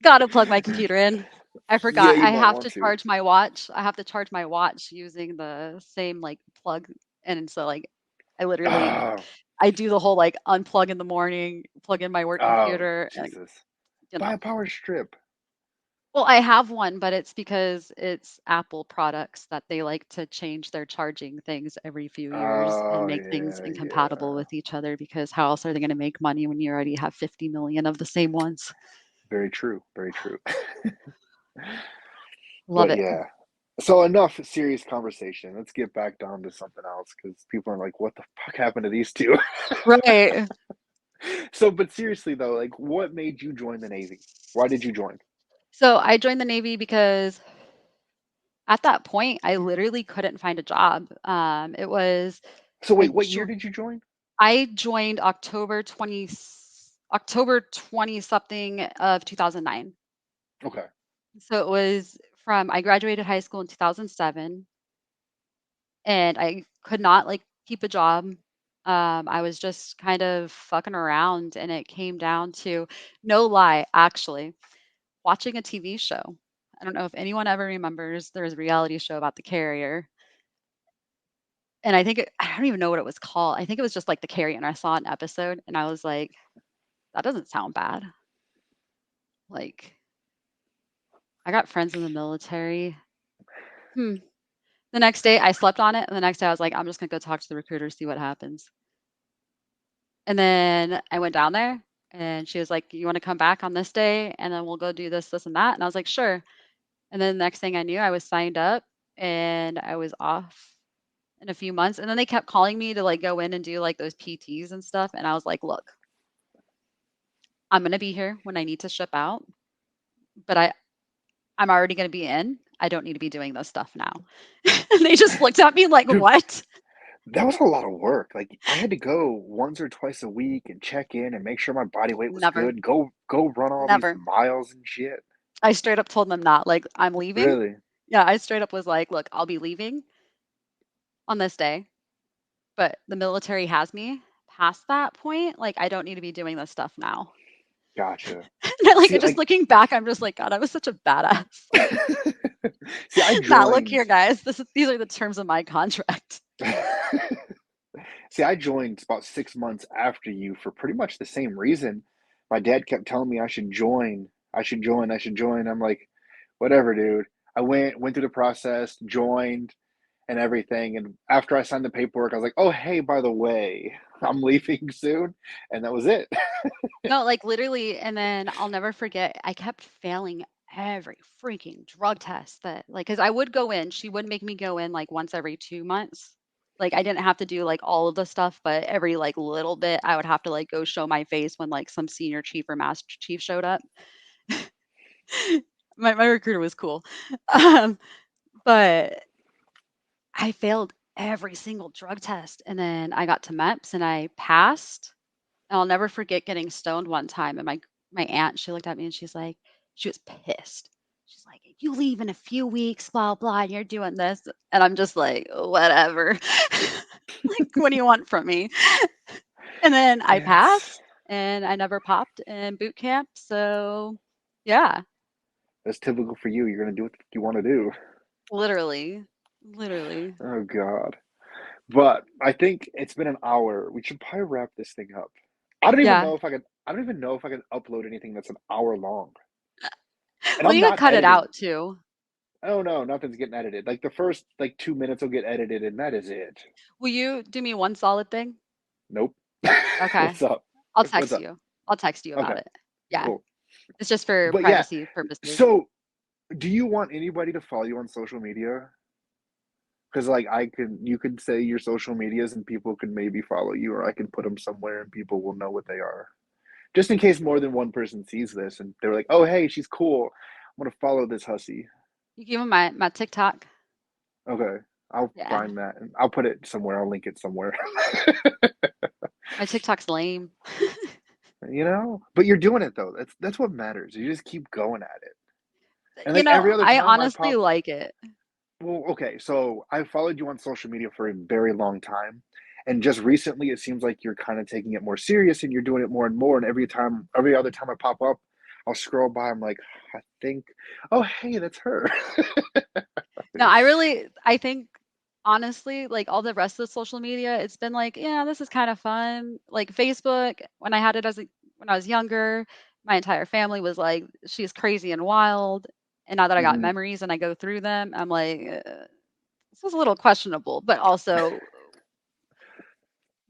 Speaker 1: Gotta plug my computer in. I
Speaker 2: Yeah,
Speaker 1: forgot.
Speaker 2: you
Speaker 1: I
Speaker 2: might
Speaker 1: have
Speaker 2: want
Speaker 1: to
Speaker 2: to.
Speaker 1: charge my watch. I have to charge my watch using the same, like, plug, and so, like, I literally
Speaker 2: Oh,
Speaker 1: I do the whole, like, unplug in the morning, plug in my work
Speaker 2: oh,
Speaker 1: computer, and,
Speaker 2: Jesus.
Speaker 1: you
Speaker 2: Buy
Speaker 1: know.
Speaker 2: a power strip.
Speaker 1: Well, I have one, but it's because it's Apple products that they like to change their charging things every few years and
Speaker 2: Oh,
Speaker 1: make things
Speaker 2: yeah,
Speaker 1: incompatible
Speaker 2: yeah.
Speaker 1: with each other, because how else are they gonna make money when you already have 50,000,000 of the same ones?
Speaker 2: Very true, very true.
Speaker 1: Love
Speaker 2: But
Speaker 1: it.
Speaker 2: yeah. So enough serious conversation. Let's get back down to something else because people are like, "What the fuck happened to these two?"
Speaker 1: Right.
Speaker 2: So, but seriously though, like, what made you join the Navy? Why did you join?
Speaker 1: So I joined the Navy because at that point, I literally couldn't find a job. It was
Speaker 2: So
Speaker 1: I
Speaker 2: wait, what year
Speaker 1: jo
Speaker 2: did you join?
Speaker 1: I joined October 20 something of 2009.
Speaker 2: Okay.
Speaker 1: So it was from I graduated high school in 2007, and I could not, like, keep a job. I was just kind of fucking around, and it came down to, no lie, actually, watching a TV show. I don't know if anyone ever remembers, there was a reality show about the carrier. And I don't even know what it was called. I think it was just, like, The Carrie, and I saw an episode, and I was like, "That doesn't sound bad." Like, I got friends in the military. Hmm. The next day, I slept on it, and the next day, I was like, "I'm just gonna go talk to the recruiter, see what happens." And then I went down there, and she was like, "You wanna come back on this day, and then we'll go do this, this, and that?" And I was like, "Sure." And then the next thing I knew, I was signed up, and I was off in a few months, and then they kept calling me to, like, go in and do, like, those PTs and stuff, and I was like, "Look, I'm gonna be here when I need to ship out, but I'm already gonna be in. I don't need to be doing this stuff now." And they just looked at me like,
Speaker 2: Dude,
Speaker 1: "What?"
Speaker 2: that was a lot of work. Like I had to go once or twice a week and check in and make sure my body weight was
Speaker 1: Never,
Speaker 2: good. Go run all these
Speaker 1: never.
Speaker 2: miles and shit.
Speaker 1: I straight up told them not, like, "I'm leaving."
Speaker 2: Really?
Speaker 1: Yeah, I straight up was like, "Look, I'll be leaving on this day, but the military has me past that point, like, I don't need to be doing this stuff now."
Speaker 2: Gotcha.
Speaker 1: And, like,
Speaker 2: See,
Speaker 1: just
Speaker 2: like
Speaker 1: looking back, I'm just like, "God, I was such a badass."
Speaker 2: see, I
Speaker 1: Matt, look
Speaker 2: joined
Speaker 1: here, guys. These are the terms of my contract.
Speaker 2: See, I joined about 6 months after you for pretty much the same reason. My dad kept telling me I should join, I should join. I should join. I'm like, whatever, dude. I went through the process, joined, and everything. And after I signed the paperwork, I was like, oh, hey, by the way, I'm leaving soon. And that was it.
Speaker 1: No, like, literally, and then I'll never forget, I kept failing every freaking drug test that like, because I would go in, she would make me go in, like, once every 2 months. Like, I didn't have to do, like, all of the stuff, but every, like, little bit, I would have to, like, go show my face when, like, some senior chief or master chief showed up. My recruiter was cool. Um, but I failed every single drug test, and then I got to MEPS and I passed. And I'll never forget getting stoned one time, and my aunt, she looked at me and she's like, she was pissed. She's like, "You leave in a few weeks, blah blah, and you're doing this," and I'm just like, "Whatever." Like, what do you want from me? And then I
Speaker 2: Yes.
Speaker 1: passed, and I never popped in boot camp. So, yeah,
Speaker 2: That's typical for you. You're going to do what you want to do.
Speaker 1: literally, literally,
Speaker 2: Oh, God. But I think it's been an hour. We should probably wrap this thing up. I don't even
Speaker 1: yeah.
Speaker 2: know if I could. I don't even know if I could upload anything that's an hour long. And
Speaker 1: Well,
Speaker 2: I'm
Speaker 1: you could
Speaker 2: not
Speaker 1: cut it
Speaker 2: editing.
Speaker 1: out too.
Speaker 2: Oh no, nothing's getting edited. Like the first like 2 minutes will get edited, and that is it.
Speaker 1: Will you do me one solid thing?
Speaker 2: Nope.
Speaker 1: Okay,
Speaker 2: What's up?
Speaker 1: I'll
Speaker 2: What's
Speaker 1: text
Speaker 2: up?
Speaker 1: you. I'll text you
Speaker 2: Okay,
Speaker 1: about it. Yeah,
Speaker 2: cool.
Speaker 1: it's just for
Speaker 2: But yeah,
Speaker 1: privacy purposes.
Speaker 2: so do you want anybody to follow you on social media? Because like you could say your social medias, and people could maybe follow you, or I can put them somewhere, and people will know what they are. Just in case more than one person sees this, and they're like, "Oh, hey, she's cool. I'm gonna follow this hussy."
Speaker 1: You give 'em my TikTok?
Speaker 2: Okay, I'll
Speaker 1: Yeah.
Speaker 2: find that, and I'll put it somewhere. I'll link it somewhere.
Speaker 1: My TikTok's lame.
Speaker 2: But you're doing it though. That's what matters. You just keep going at it. And
Speaker 1: You
Speaker 2: like
Speaker 1: know,
Speaker 2: every other
Speaker 1: I
Speaker 2: time I
Speaker 1: honestly
Speaker 2: pop,
Speaker 1: like it.
Speaker 2: well, okay, so I followed you on social media for a very long time. And just recently it seems like you're kind of taking it more serious and you're doing it more and more. And every other time I pop up, I'll scroll by, I'm like, I think, oh hey, that's her.
Speaker 1: No, I think honestly, like all the rest of the social media, it's been like, yeah, this is kind of fun. Like Facebook, when I had it when I was younger, my entire family was like, she's crazy and wild. And now that I got
Speaker 2: Hmm.
Speaker 1: memories and I go through them, I'm like, this is a little questionable, but also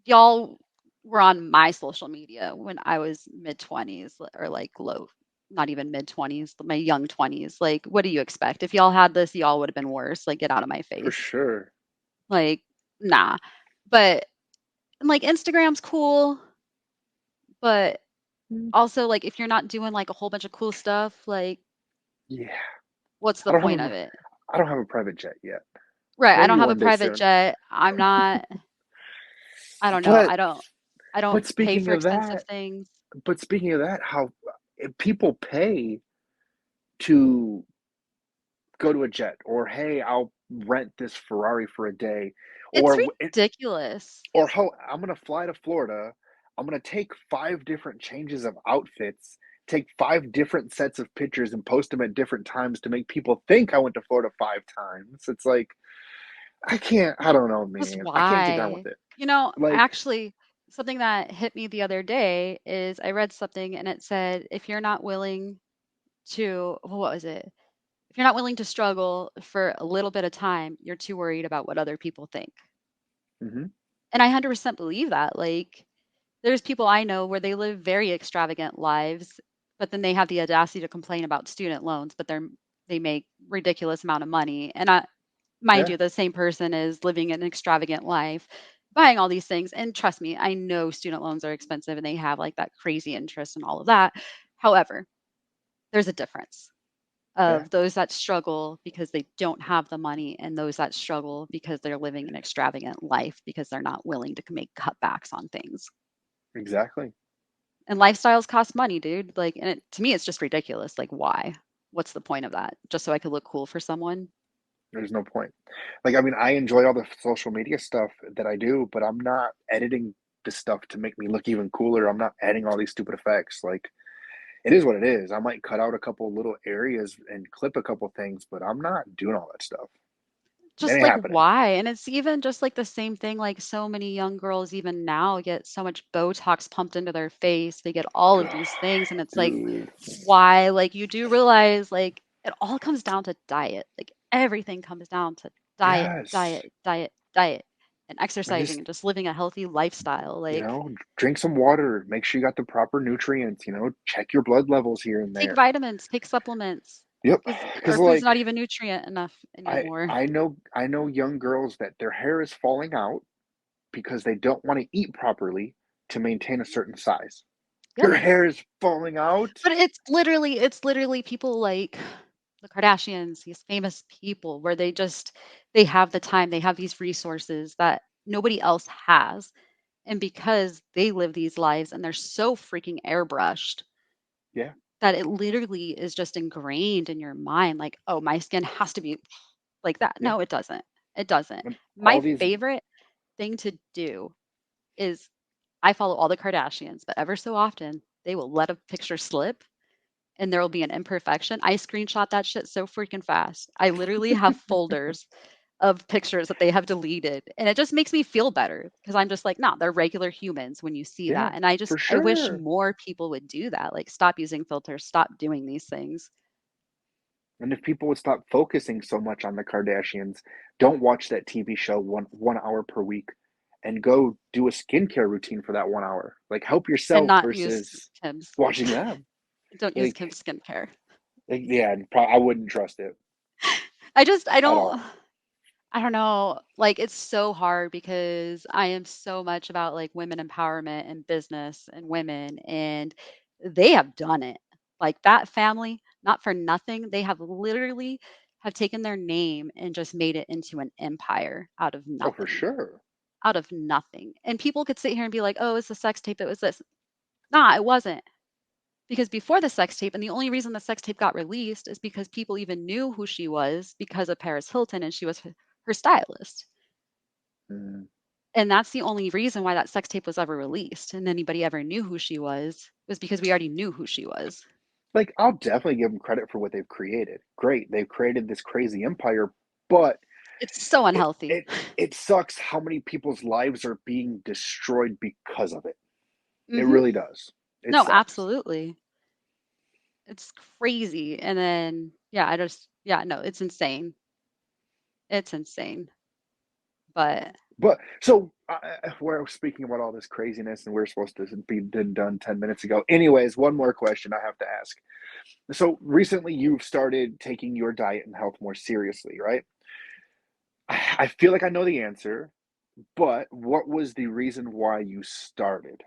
Speaker 1: y'all were on my social media when I was mid 20s or like low, not even mid 20s, my young 20s. Like, what do you expect? If y'all had this, y'all would have been worse. Like, get out of my
Speaker 2: For
Speaker 1: face.
Speaker 2: sure.
Speaker 1: Like, nah. But like, Instagram's cool, but
Speaker 2: Mm.
Speaker 1: also, like, if you're not doing like a whole bunch of cool stuff, like,
Speaker 2: Yeah.
Speaker 1: what's the
Speaker 2: I don't have
Speaker 1: point
Speaker 2: a
Speaker 1: of it?
Speaker 2: I don't have a private jet yet.
Speaker 1: Right. I
Speaker 2: Maybe
Speaker 1: don't have a
Speaker 2: one day
Speaker 1: private
Speaker 2: soon.
Speaker 1: jet. I'm not, I don't know.
Speaker 2: But
Speaker 1: I don't
Speaker 2: but
Speaker 1: pay
Speaker 2: speaking
Speaker 1: for
Speaker 2: of
Speaker 1: expensive
Speaker 2: that,
Speaker 1: things.
Speaker 2: how people pay to go to a jet, or hey, I'll rent this Ferrari for a day,
Speaker 1: It's
Speaker 2: or
Speaker 1: ridiculous.
Speaker 2: I'm gonna fly to Florida. I'm gonna take 5 different changes of outfits, take 5 different sets of pictures, and post them at different times to make people think I went to Florida 5 times. It's like I can't. I don't know,
Speaker 1: Just
Speaker 2: man. I can't get down with
Speaker 1: why?
Speaker 2: it.
Speaker 1: You know,
Speaker 2: Like,
Speaker 1: actually, something that hit me the other day is I read something and it said, if you're not willing to, what was it? If you're not willing to struggle for a little bit of time, you're too worried about what other people think.
Speaker 2: mhm,
Speaker 1: And I 100% believe that. Like, there's people I know where they live very extravagant lives, but then they have the audacity to complain about student loans, but they make ridiculous amount of money. And mind
Speaker 2: yeah,
Speaker 1: you, the same person is living an extravagant life, buying all these things. And trust me, I know student loans are expensive and they have like that crazy interest and all of that. However, there's a difference
Speaker 2: yeah,
Speaker 1: of those that struggle because they don't have the money and those that struggle because they're living an extravagant life because they're not willing to make cutbacks on things.
Speaker 2: exactly.
Speaker 1: And lifestyles cost money, dude. Like, and to me, it's just ridiculous. Like, why? What's the point of that? Just so I could look cool for someone?
Speaker 2: There's no point. Like, I mean, I enjoy all the social media stuff that I do, but I'm not editing the stuff to make me look even cooler. I'm not adding all these stupid effects. Like, it is what it is. I might cut out a couple little areas and clip a couple things, but I'm not doing all that stuff. It
Speaker 1: Just
Speaker 2: ain't
Speaker 1: like
Speaker 2: happening.
Speaker 1: why? And it's even just like the same thing, like so many young girls even now get so much Botox pumped into their face. They get all of these things and it's like
Speaker 2: Dude.
Speaker 1: why? Like you do realize like it all comes down to diet. Like everything comes down to diet,
Speaker 2: Yes.
Speaker 1: diet, diet, diet and
Speaker 2: And
Speaker 1: exercising
Speaker 2: just,
Speaker 1: and just living a healthy lifestyle. Like
Speaker 2: drink some water, make sure you got the proper nutrients, check your blood levels here and
Speaker 1: take
Speaker 2: there.
Speaker 1: vitamins, take supplements
Speaker 2: Yep.
Speaker 1: because
Speaker 2: Because
Speaker 1: our food's
Speaker 2: like
Speaker 1: not even nutrient enough
Speaker 2: I
Speaker 1: anymore.
Speaker 2: I know I know young girls that their hair is falling out because they don't want to eat properly to maintain a certain size.
Speaker 1: Yep.
Speaker 2: Their hair is falling out.
Speaker 1: But it's literally people like the Kardashians, these famous people where they have the time, they have these resources that nobody else has. And because they live these lives and they're so freaking airbrushed
Speaker 2: Yeah,
Speaker 1: that it literally is just ingrained in your mind, like, oh, my skin has to be like that.
Speaker 2: yeah.
Speaker 1: No, it doesn't. It doesn't.
Speaker 2: And
Speaker 1: My
Speaker 2: all these
Speaker 1: favorite thing to do is I follow all the Kardashians, but ever so often they will let a picture slip and there will be an imperfection. I screenshot that shit so freaking fast. I literally have folders of pictures that they have deleted. And it just makes me feel better because I'm just like, no, they're regular humans when you see
Speaker 2: yeah,
Speaker 1: that. And I
Speaker 2: for
Speaker 1: just, I wish
Speaker 2: sure.
Speaker 1: more people would do that. Like, stop using filters, stop doing these things.
Speaker 2: And if people would stop focusing so much on the Kardashians, don't watch that TV show one hour per week and go do a skincare routine for that 1 hour. Like help
Speaker 1: And
Speaker 2: yourself
Speaker 1: not use
Speaker 2: versus
Speaker 1: Kim's.
Speaker 2: watching them.
Speaker 1: Don't use
Speaker 2: Like,
Speaker 1: Kim's skincare.
Speaker 2: yeah, I wouldn't trust it
Speaker 1: I
Speaker 2: at
Speaker 1: don't,
Speaker 2: all.
Speaker 1: I don't know. Like, it's so hard because I am so much about like women empowerment and business and women, and they have done it. Like that family, not for nothing, they have literally have taken their name and just made it into an empire
Speaker 2: Oh, for sure.
Speaker 1: out of nothing. And people could sit here and be like, "Oh, it's a sex tape. It was this." Nah, it wasn't. Because before the sex tape, and the only reason the sex tape got released is because people even knew who she was because of Paris Hilton, and she was her stylist.
Speaker 2: Mm.
Speaker 1: And that's the only reason why that sex tape was ever released and anybody ever knew who she was because we already knew who she was.
Speaker 2: Like, I'll definitely give them credit for what they've created. Great, they've created this crazy empire, but
Speaker 1: It's so
Speaker 2: it
Speaker 1: unhealthy.
Speaker 2: it it sucks how many people's lives are being destroyed because of it. It
Speaker 1: Mhm.
Speaker 2: really does. It
Speaker 1: No,
Speaker 2: sucks.
Speaker 1: absolutely. It's crazy. And then yeah, I just yeah, no, it's insane. It's insane. But
Speaker 2: But so we're speaking about all this craziness, and we're supposed to be done 10 minutes ago. Anyways, one more question I have to ask. So recently, you've started taking your diet and health more seriously, right? I feel like I know the answer, but what was the reason why you started?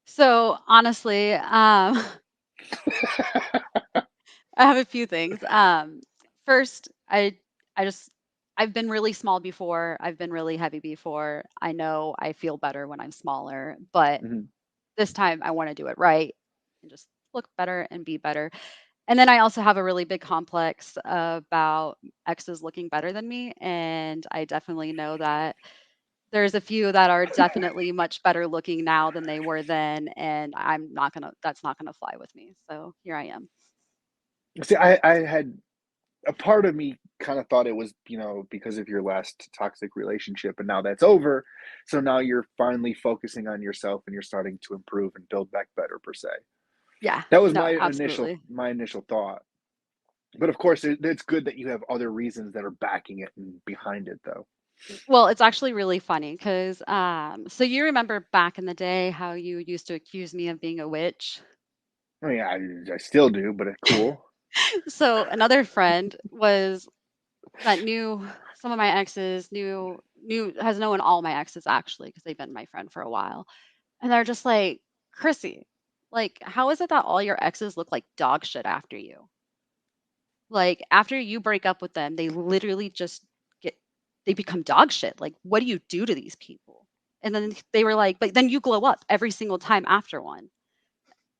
Speaker 1: so honestly, I have a few things. First, I just I've been really small before. I've been really heavy before. I know I feel better when I'm smaller, but
Speaker 2: Mhm.
Speaker 1: this time I want to do it right and just look better and be better. And then I also have a really big complex about exes looking better than me. And I definitely know that there's a few that are definitely much better looking now than they were then. And that's not gonna fly with me. So here I am.
Speaker 2: See, I had a part of me kind of thought it was, because of your last toxic relationship, and now that's over. So now you're finally focusing on yourself and you're starting to improve and build back better, per se.
Speaker 1: Yeah,
Speaker 2: That was
Speaker 1: no,
Speaker 2: my initial
Speaker 1: absolutely.
Speaker 2: my initial thought. But of course, it's good that you have other reasons that are backing it and behind it, though.
Speaker 1: Well, it's actually really funny because, so you remember back in the day how you used to accuse me of being a witch?
Speaker 2: I mean, I still do, but it's cool.
Speaker 1: So another friend was that knew some of my exes, knew has known all my exes actually because they've been my friend for a while, and they're just like, Chrissy, like, how is it that all your exes look like dog shit after you? Like after you break up with them, they literally just get they become dog shit. Like, what do you do to these people? And then they were like, but then you glow up every single time after one.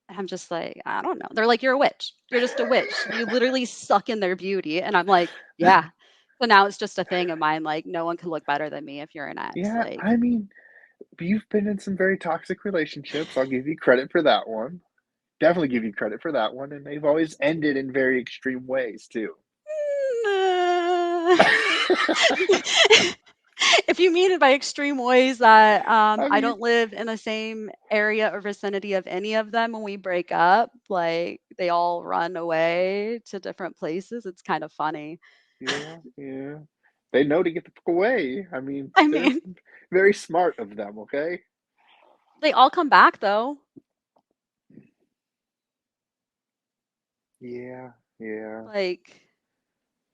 Speaker 1: And I'm just like, I don't know. They're like, you're a witch. You're just a witch. You literally suck in their beauty. And I'm like, yeah. So now it's just a thing of mine. Like, no one can look better than me if you're an ex.
Speaker 2: Yeah,
Speaker 1: Like,
Speaker 2: I mean, you've been in some very toxic relationships. I'll give you credit for that one. Definitely give you credit for that one, and they've always ended in very extreme ways too.
Speaker 1: If you mean it by extreme ways that
Speaker 2: I
Speaker 1: I
Speaker 2: mean,
Speaker 1: don't live in the same area or vicinity of any of them when we break up, like they all run away to different places, it's kind of funny.
Speaker 2: yeah, yeah. They know to get the fuck away. I mean,
Speaker 1: I
Speaker 2: they're
Speaker 1: mean,
Speaker 2: very smart of them, okay?
Speaker 1: they all come back though.
Speaker 2: Yeah, yeah,
Speaker 1: Like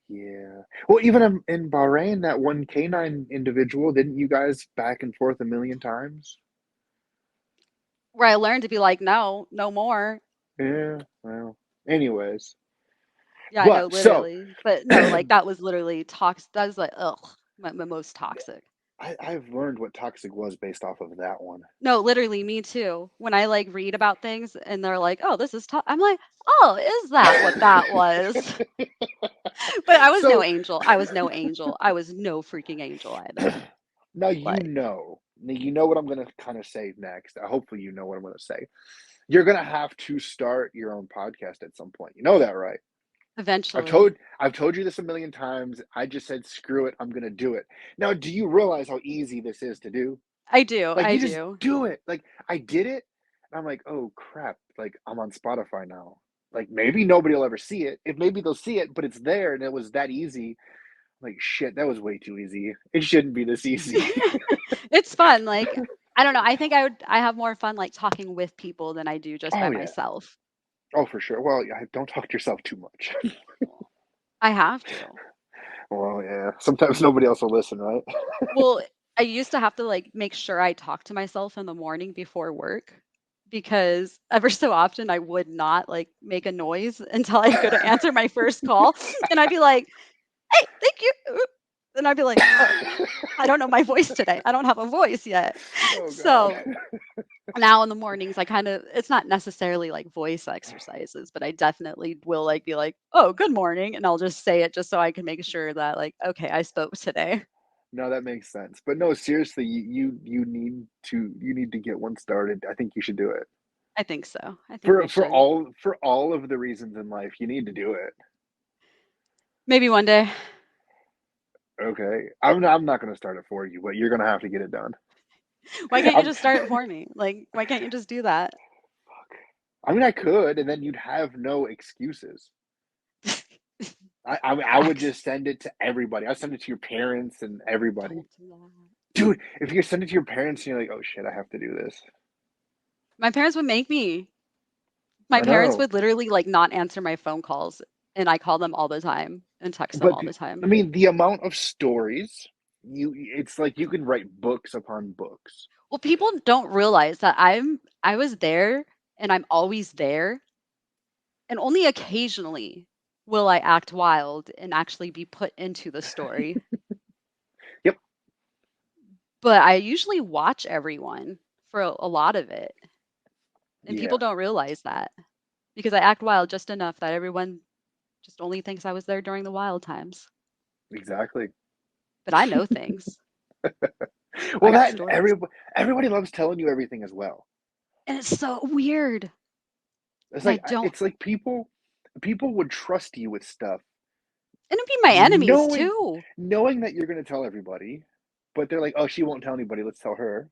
Speaker 2: yeah. Well, even in Bahrain, that one canine individual, didn't you guys back and forth a million times?
Speaker 1: where I learned to be like, no, no more.
Speaker 2: Yeah, well, anyways.
Speaker 1: Yeah, no,
Speaker 2: But so,
Speaker 1: literally. But no, like that was literally toxic. That was like, ugh, my most toxic.
Speaker 2: I've learned what toxic was based off of that one.
Speaker 1: No, literally, me too. When I like read about things and they're like, oh, this is tough. I'm like, oh, is that what that was? But I was no
Speaker 2: So
Speaker 1: angel. I was no angel. I was no freaking angel either.
Speaker 2: now
Speaker 1: Like,
Speaker 2: you know what I'm gonna kind of say next. Hopefully, you know what I'm gonna say. You're gonna have to start your own podcast at some point. You know that, right?
Speaker 1: eventually.
Speaker 2: I've told you this a million times. I just said screw it. I'm gonna do it. Now, do you realize how easy this is to do?
Speaker 1: I do.
Speaker 2: Like
Speaker 1: I
Speaker 2: you just
Speaker 1: do.
Speaker 2: do it. Like I did it, and I'm like, oh crap! Like I'm on Spotify now. Like maybe nobody will ever see it. If maybe they'll see it, but it's there, and it was that easy. Like shit, that was way too easy. It shouldn't be this easy.
Speaker 1: It's fun. Like, I don't know. I think I have more fun like talking with people than I do just by
Speaker 2: Oh yeah.
Speaker 1: myself.
Speaker 2: Oh for sure. Well, don't talk to yourself too much.
Speaker 1: I have to.
Speaker 2: Well, yeah. Sometimes nobody else will listen, right?
Speaker 1: Well, I used to have to like make sure I talk to myself in the morning before work because ever so often I would not like make a noise until I'd go to answer my first call and I'd be like, "Hey, thank you." And I'd be like, "Oh, I don't know my voice today. I don't have a voice yet."
Speaker 2: Oh God.
Speaker 1: So now in the mornings, I kind of, it's not necessarily like voice exercises, but I definitely will like be like, "Oh, good morning." And I'll just say it just so I can make sure that like, okay, I spoke today.
Speaker 2: No, that makes sense. But no, seriously, you need to get one started. I think you should do it.
Speaker 1: I think so. I think I should.
Speaker 2: For all of the reasons in life, you need to do it.
Speaker 1: Maybe one day.
Speaker 2: Okay. I'm not going to start it for you, but you're going to have to get it done.
Speaker 1: Why can't you
Speaker 2: I'm
Speaker 1: just start it for me? Like, why can't you just do that?
Speaker 2: fuck. I mean, I could, and then you'd have no excuses. I would
Speaker 1: Facts.
Speaker 2: just send it to everybody. I'll send it to your parents and everybody.
Speaker 1: Don't do that.
Speaker 2: Dude, if you send it to your parents and you're like, oh shit, I have to do this.
Speaker 1: My parents would make me. My
Speaker 2: I
Speaker 1: parents
Speaker 2: know.
Speaker 1: would literally like not answer my phone calls, and I call them all the time and text them
Speaker 2: But
Speaker 1: all the
Speaker 2: I
Speaker 1: time.
Speaker 2: mean, the amount of stories it's like you can write books upon books.
Speaker 1: Well, people don't realize that I was there and I'm always there, and only occasionally will I act wild and actually be put into the story.
Speaker 2: Yep.
Speaker 1: But I usually watch everyone for a lot of it, and people
Speaker 2: Yeah,
Speaker 1: don't realize that because I act wild just enough that everyone just only thinks I was there during the wild times.
Speaker 2: exactly.
Speaker 1: But I know things. I
Speaker 2: Well,
Speaker 1: got
Speaker 2: that and
Speaker 1: stories.
Speaker 2: everybody loves telling you everything as well.
Speaker 1: And it's so weird.
Speaker 2: It's
Speaker 1: And I
Speaker 2: like
Speaker 1: don't,
Speaker 2: people would trust you with stuff
Speaker 1: and it'd be my enemies
Speaker 2: knowing
Speaker 1: too.
Speaker 2: knowing that you're going to tell everybody, but they're like, "Oh, she won't tell anybody. Let's tell her."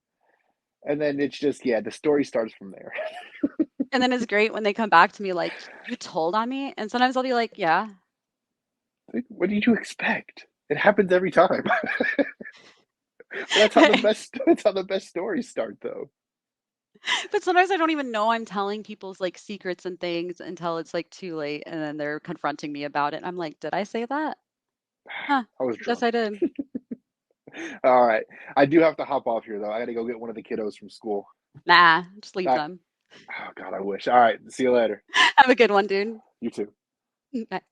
Speaker 2: And then it's just yeah, the story starts from there.
Speaker 1: And then it's great when they come back to me like, you told on me. And sometimes I'll be like, yeah.
Speaker 2: Like, what did you expect? It happens every time. But that's how the best stories start though.
Speaker 1: But sometimes I don't even know I'm telling people's like secrets and things until it's like too late. And then they're confronting me about it. And I'm like, did I say that? Huh.
Speaker 2: I was
Speaker 1: I guess
Speaker 2: drunk.
Speaker 1: I did.
Speaker 2: All right. I do have to hop off here though. I got to go get one of the kiddos from school.
Speaker 1: Nah, just leave
Speaker 2: I,
Speaker 1: them.
Speaker 2: oh God, I wish. All right. See you later.
Speaker 1: Have a good one, dude.
Speaker 2: You too.
Speaker 1: Bye.